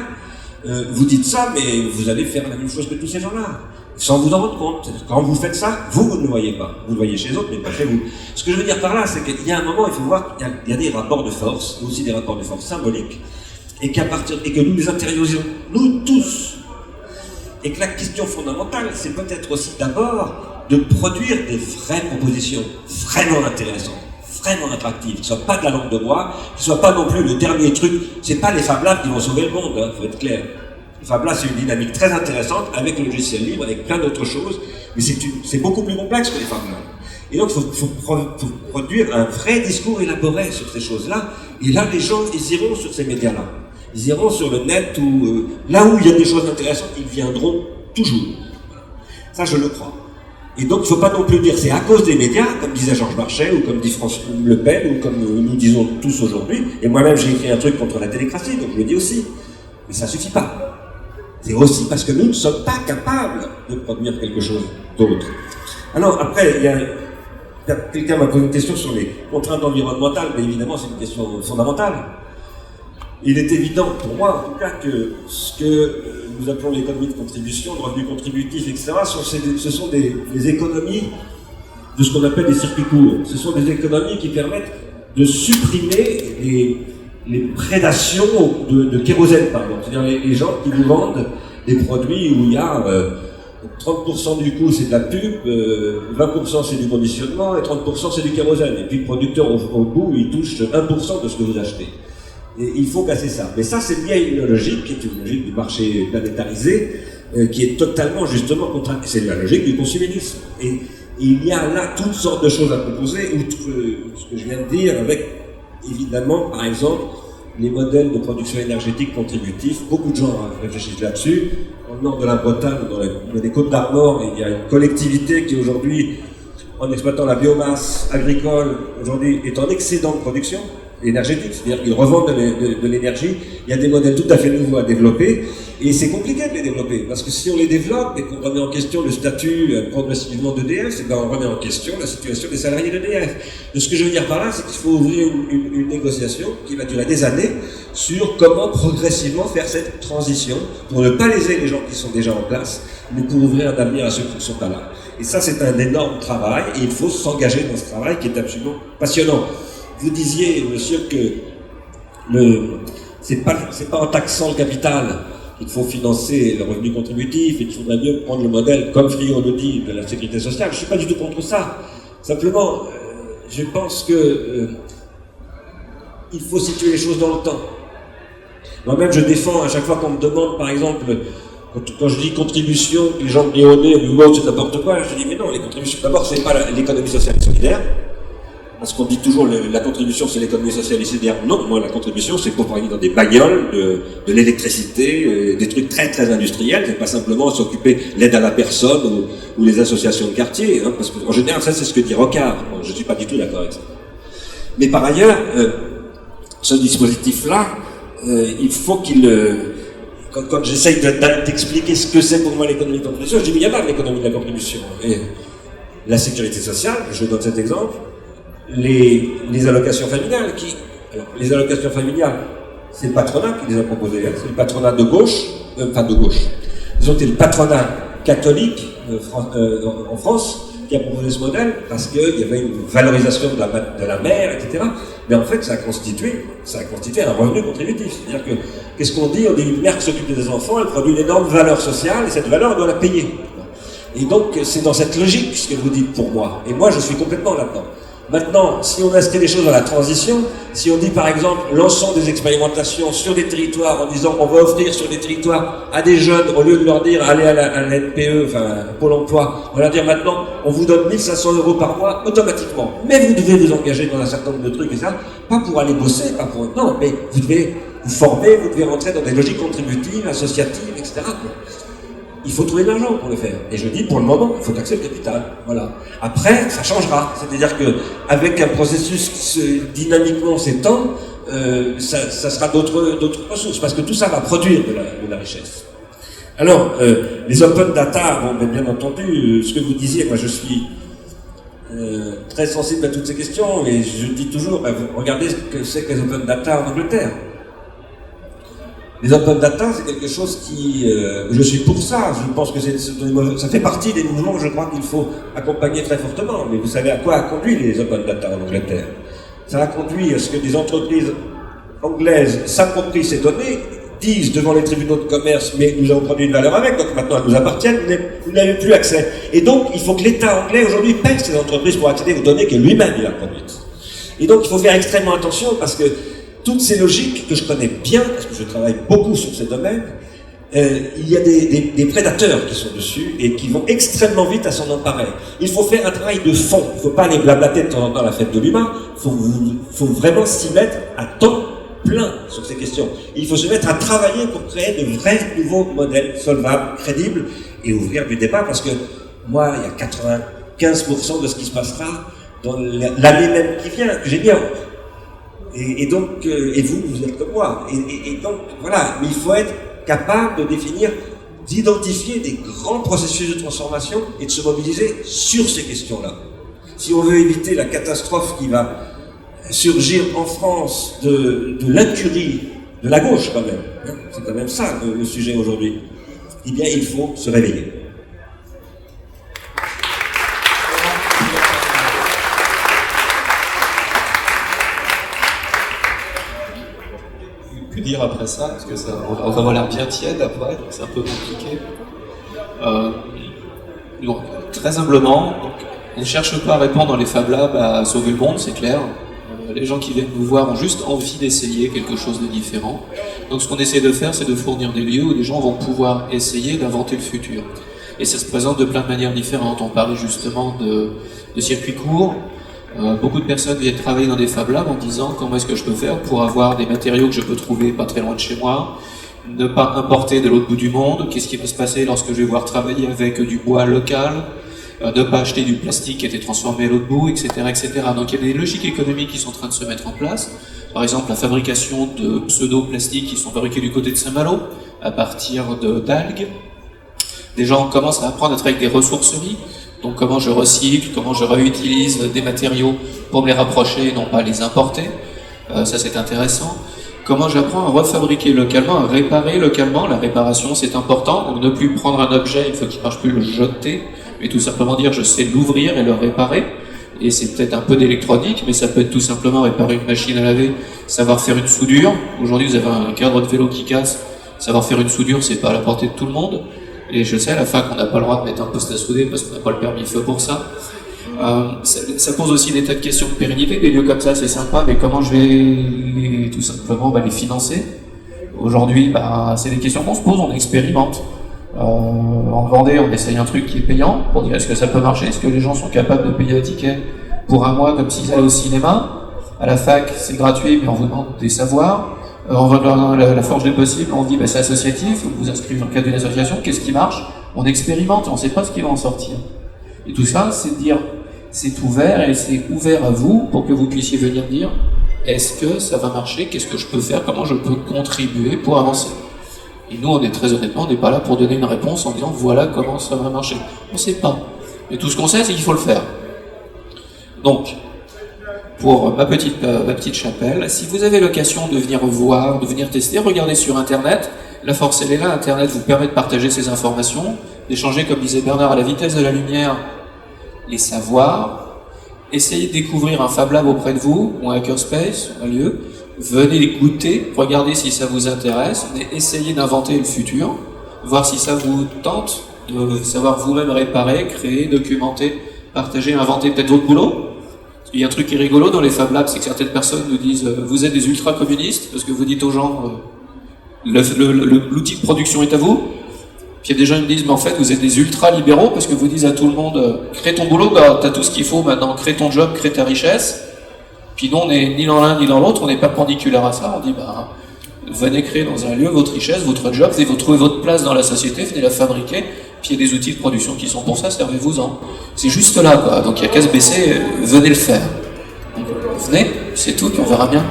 S5: vous dites ça, mais vous allez faire la même chose que tous ces gens-là, sans vous en rendre compte. Quand vous faites ça, vous ne le voyez pas. Vous le voyez chez les autres, mais pas chez vous. Ce que je veux dire par là, c'est qu'il y a un moment, il faut voir qu'il y a des rapports de force, mais aussi des rapports de force symboliques, et que nous les intériorisons, nous tous. Et que la question fondamentale, c'est peut-être aussi d'abord de produire des vraies propositions, vraiment intéressantes, vraiment attractives, qui ne soient pas de la langue de bois, qui ne soient pas non plus le dernier truc. C'est pas les Fab Labs qui vont sauver le monde, faut être clair. Les Fab Labs, c'est une dynamique très intéressante avec le logiciel libre, avec plein d'autres choses, mais c'est beaucoup plus complexe que les Fab Labs. Et donc, il faut produire un vrai discours élaboré sur ces choses-là. Et là, les gens, ils iront sur ces médias-là. Ils iront sur le net, ou là où il y a des choses intéressantes, ils viendront toujours. Ça, je le crois. Et donc, il ne faut pas non plus dire c'est à cause des médias, comme disait Georges Marchais, ou comme dit François Le Pen, ou comme nous disons tous aujourd'hui. Et moi-même, j'ai écrit un truc contre la télécratie, donc je le dis aussi. Mais ça ne suffit pas. C'est aussi parce que nous ne sommes pas capables de produire quelque chose d'autre. Alors, après, quelqu'un m'a posé une question sur les contraintes environnementales, mais évidemment, c'est une question fondamentale. Il est évident, pour moi en tout cas, que ce que nous appelons l'économie de contribution, le revenu contributif, etc., ce sont des économies de ce qu'on appelle des circuits courts. Ce sont des économies qui permettent de supprimer les prédations de kérosène, par exemple. C'est-à-dire les gens qui vous vendent des produits où il y a 30% du coût c'est de la pub, 20% c'est du conditionnement et 30% c'est du kérosène. Et puis le producteur au bout, il touche 1% de ce que vous achetez. Et il faut casser ça. Mais ça, c'est lié à une logique qui est une logique du marché planétarisé, qui est totalement justement contraire. C'est la logique du consumérisme. Et il y a là toutes sortes de choses à proposer, outre ce que je viens de dire, avec évidemment, par exemple, les modèles de production énergétique contributifs. Beaucoup de gens réfléchissent là-dessus. Au nord de la Bretagne, dans les Côtes d'Armor, il y a une collectivité qui aujourd'hui, en exploitant la biomasse agricole, aujourd'hui est en excédent de production énergétique, c'est-à-dire qu'ils revendent de l'énergie. Il y a des modèles tout à fait nouveaux à développer, et c'est compliqué de les développer, parce que si on les développe et qu'on remet en question le statut progressivement d'EDF, c'est ben on remet en question la situation des salariés d'EDF. Ce que je veux dire par là, c'est qu'il faut ouvrir une négociation qui va durer des années sur comment progressivement faire cette transition pour ne pas léser les gens qui sont déjà en place, mais pour ouvrir un avenir à ceux qui ne sont pas là. Et ça, c'est un énorme travail, et il faut s'engager dans ce travail qui est absolument passionnant. Vous disiez, monsieur, que c'est pas en taxant le capital qu'il faut financer le revenu contributif et qu'il faudrait mieux prendre le modèle, comme Friot le dit, de la sécurité sociale. Je ne suis pas du tout contre ça. Simplement, je pense que il faut situer les choses dans le temps. Moi-même, je défends à chaque fois qu'on me demande, par exemple, quand je dis contribution, les gens me disent au nez, c'est n'importe quoi, je dis mais non, les contributions, d'abord, c'est pas l'économie sociale et solidaire. Parce qu'on dit toujours la contribution c'est l'économie sociale et solidaire. Non, moi la contribution c'est pour travailler dans des bagnoles, de l'électricité, des trucs très très industriels. C'est pas simplement s'occuper l'aide à la personne ou les associations de quartier, hein, parce qu'en général ça c'est ce que dit Rocard. Bon, je suis pas du tout d'accord avec ça. Mais par ailleurs, ce dispositif-là, il faut qu'il quand j'essaye d'expliquer ce que c'est pour moi l'économie de contribution, je dis mais il y a pas l'économie de la contribution. Et la sécurité sociale, je donne cet exemple. Les allocations familiales alors, les allocations familiales, c'est le patronat qui les a proposées, hein, c'est le patronat de gauche, disons que c'est le patronat catholique en France qui a proposé ce modèle parce qu'il y avait une valorisation de la mère, etc. Mais en fait, ça a constitué un revenu contributif. C'est-à-dire que, qu'est-ce qu'on dit? On dit une mère qui s'occupe des enfants, elle produit une énorme valeur sociale et cette valeur, elle doit la payer. Et donc, c'est dans cette logique ce que vous dites pour moi. Et moi, je suis complètement là-dedans. Maintenant, si on inscrit les choses dans la transition, si on dit par exemple, lançons des expérimentations sur des territoires en disant on va offrir sur des territoires à des jeunes, au lieu de leur dire allez à la NPE, enfin Pôle emploi, on va leur dire maintenant on vous donne 1500 € par mois automatiquement. Mais vous devez vous engager dans un certain nombre de trucs et ça, pas pour aller bosser, pas pour... Non, mais vous devez vous former, vous devez rentrer dans des logiques contributives, associatives, etc. Il faut trouver de l'argent pour le faire. Et je dis, pour le moment, il faut taxer le capital. Voilà. Après, ça changera. C'est-à-dire qu'avec un processus qui dynamiquement s'étend, ça sera d'autres ressources. Parce que tout ça va produire de la richesse. Alors, les open data, bon, bien entendu, ce que vous disiez, moi je suis très sensible à toutes ces questions. Et je dis toujours, regardez ce que c'est que les open data en Angleterre. Les open data, c'est quelque chose qui... je suis pour ça, je pense que ça fait partie des mouvements que je crois qu'il faut accompagner très fortement. Mais vous savez à quoi a conduit les open data en Angleterre? Ça a conduit à ce que des entreprises anglaises s'approprient ces données, disent devant les tribunaux de commerce, mais nous avons produit une valeur avec, donc maintenant elles nous appartiennent, vous n'avez plus accès. Et donc, il faut que l'État anglais aujourd'hui paye ces entreprises pour accéder aux données que lui-même il a produites. Et donc, il faut faire extrêmement attention parce que toutes ces logiques que je connais bien, parce que je travaille beaucoup sur ces domaines, il y a des prédateurs qui sont dessus et qui vont extrêmement vite à s'en emparer. Il faut faire un travail de fond. Il ne faut pas aller blablater de temps en temps à la fête de l'humain. Il faut vraiment s'y mettre à temps plein sur ces questions. Il faut se mettre à travailler pour créer de vrais nouveaux modèles solvables, crédibles et ouvrir du débat parce que moi, il y a 95% de ce qui se passera dans l'année même qui vient, que j'ignore. Et donc, et vous êtes comme moi. Et donc, voilà. Mais il faut être capable de définir, d'identifier des grands processus de transformation et de se mobiliser sur ces questions-là. Si on veut éviter la catastrophe qui va surgir en France de l'incurie de la gauche quand même, hein, c'est quand même ça le sujet aujourd'hui, eh bien il faut se réveiller.
S2: Que dire après ça, parce que ça on va avoir l'air bien tiède après, donc c'est un peu compliqué. Donc, très humblement, donc, on ne cherche pas à répondre dans les Fab Labs à sauver le monde, c'est clair. Les gens qui viennent nous voir ont juste envie d'essayer quelque chose de différent. Donc ce qu'on essaie de faire, c'est de fournir des lieux où les gens vont pouvoir essayer d'inventer le futur. Et ça se présente de plein de manières différentes. On parlait justement de circuits courts. Beaucoup de personnes viennent travailler dans des Fab Labs en disant comment est-ce que je peux faire pour avoir des matériaux que je peux trouver pas très loin de chez moi, ne pas importer de l'autre bout du monde, qu'est-ce qui va se passer lorsque je vais voir travailler avec du bois local, ne pas acheter du plastique qui a été transformé à l'autre bout, etc., etc. Donc il y a des logiques économiques qui sont en train de se mettre en place. Par exemple, la fabrication de pseudo-plastiques qui sont fabriqués du côté de Saint-Malo à partir d'algues. Des gens commencent à apprendre à travailler avec des ressourceries. Donc comment je recycle, comment je réutilise des matériaux pour me les rapprocher et non pas les importer. Ça c'est intéressant. Comment j'apprends à refabriquer localement, à réparer localement. La réparation c'est important. Donc ne plus prendre un objet une fois qu'il ne marche plus, le jeter. Mais tout simplement dire je sais l'ouvrir et le réparer. Et c'est peut-être un peu d'électronique, mais ça peut être tout simplement réparer une machine à laver, savoir faire une soudure. Aujourd'hui vous avez un cadre de vélo qui casse, savoir faire une soudure c'est pas à la portée de tout le monde. Et je sais, à la fac, on n'a pas le droit de mettre un poste à souder parce qu'on n'a pas le permis feu pour ça. Ça pose aussi des tas de questions de pérennité. Des lieux comme ça, c'est sympa, mais comment je vais tout simplement les financer? Aujourd'hui, c'est des questions qu'on se pose, on expérimente. En Vendée, on essaye un truc qui est payant pour dire est-ce que ça peut marcher? Est-ce que les gens sont capables de payer un ticket pour un mois comme s'ils allaient au cinéma? À la fac, c'est gratuit, mais on vous demande des savoirs. On va dans la forge des possibles, on dit c'est associatif, vous vous inscrivez dans le cadre d'une association, qu'est-ce qui marche? On expérimente, on ne sait pas ce qui va en sortir. Et tout ça, c'est de dire, c'est ouvert et c'est ouvert à vous pour que vous puissiez venir dire est-ce que ça va marcher? Qu'est-ce que je peux faire? Comment je peux contribuer pour avancer? Et nous, on est très honnêtement, on n'est pas là pour donner une réponse en disant voilà comment ça va marcher. On ne sait pas. Mais tout ce qu'on sait, c'est qu'il faut le faire. Donc, pour ma petite chapelle, si vous avez l'occasion de venir voir, de venir tester, regardez sur Internet. La force, elle est là. Internet vous permet de partager ces informations, d'échanger, comme disait Bernard, à la vitesse de la lumière, les savoirs. Essayez de découvrir un Fab Lab auprès de vous, ou un hackerspace, un lieu. Venez les goûter, regardez si ça vous intéresse, essayez d'inventer le futur, voir si ça vous tente de savoir vous-même réparer, créer, documenter, partager, inventer peut-être votre boulot. Il y a un truc qui est rigolo dans les Fab Labs, c'est que certaines personnes nous disent vous êtes des ultra-communistes, parce que vous dites aux gens l'outil de production est à vous. Puis il y a des gens qui me disent mais en fait vous êtes des ultra-libéraux, parce que vous dites à tout le monde crée ton boulot, t'as tout ce qu'il faut maintenant, crée ton job, crée ta richesse. Puis nous on n'est ni dans l'un ni dans l'autre, on est perpendiculaire à ça, on dit venez créer dans un lieu votre richesse, votre job, venez vous trouver votre place dans la société, venez la fabriquer. Puis il y a des outils de production qui sont pour ça, servez-vous-en. C'est juste là, quoi. Donc il n'y a qu'à se baisser, venez le faire. Donc, venez, c'est tout, puis on verra bien.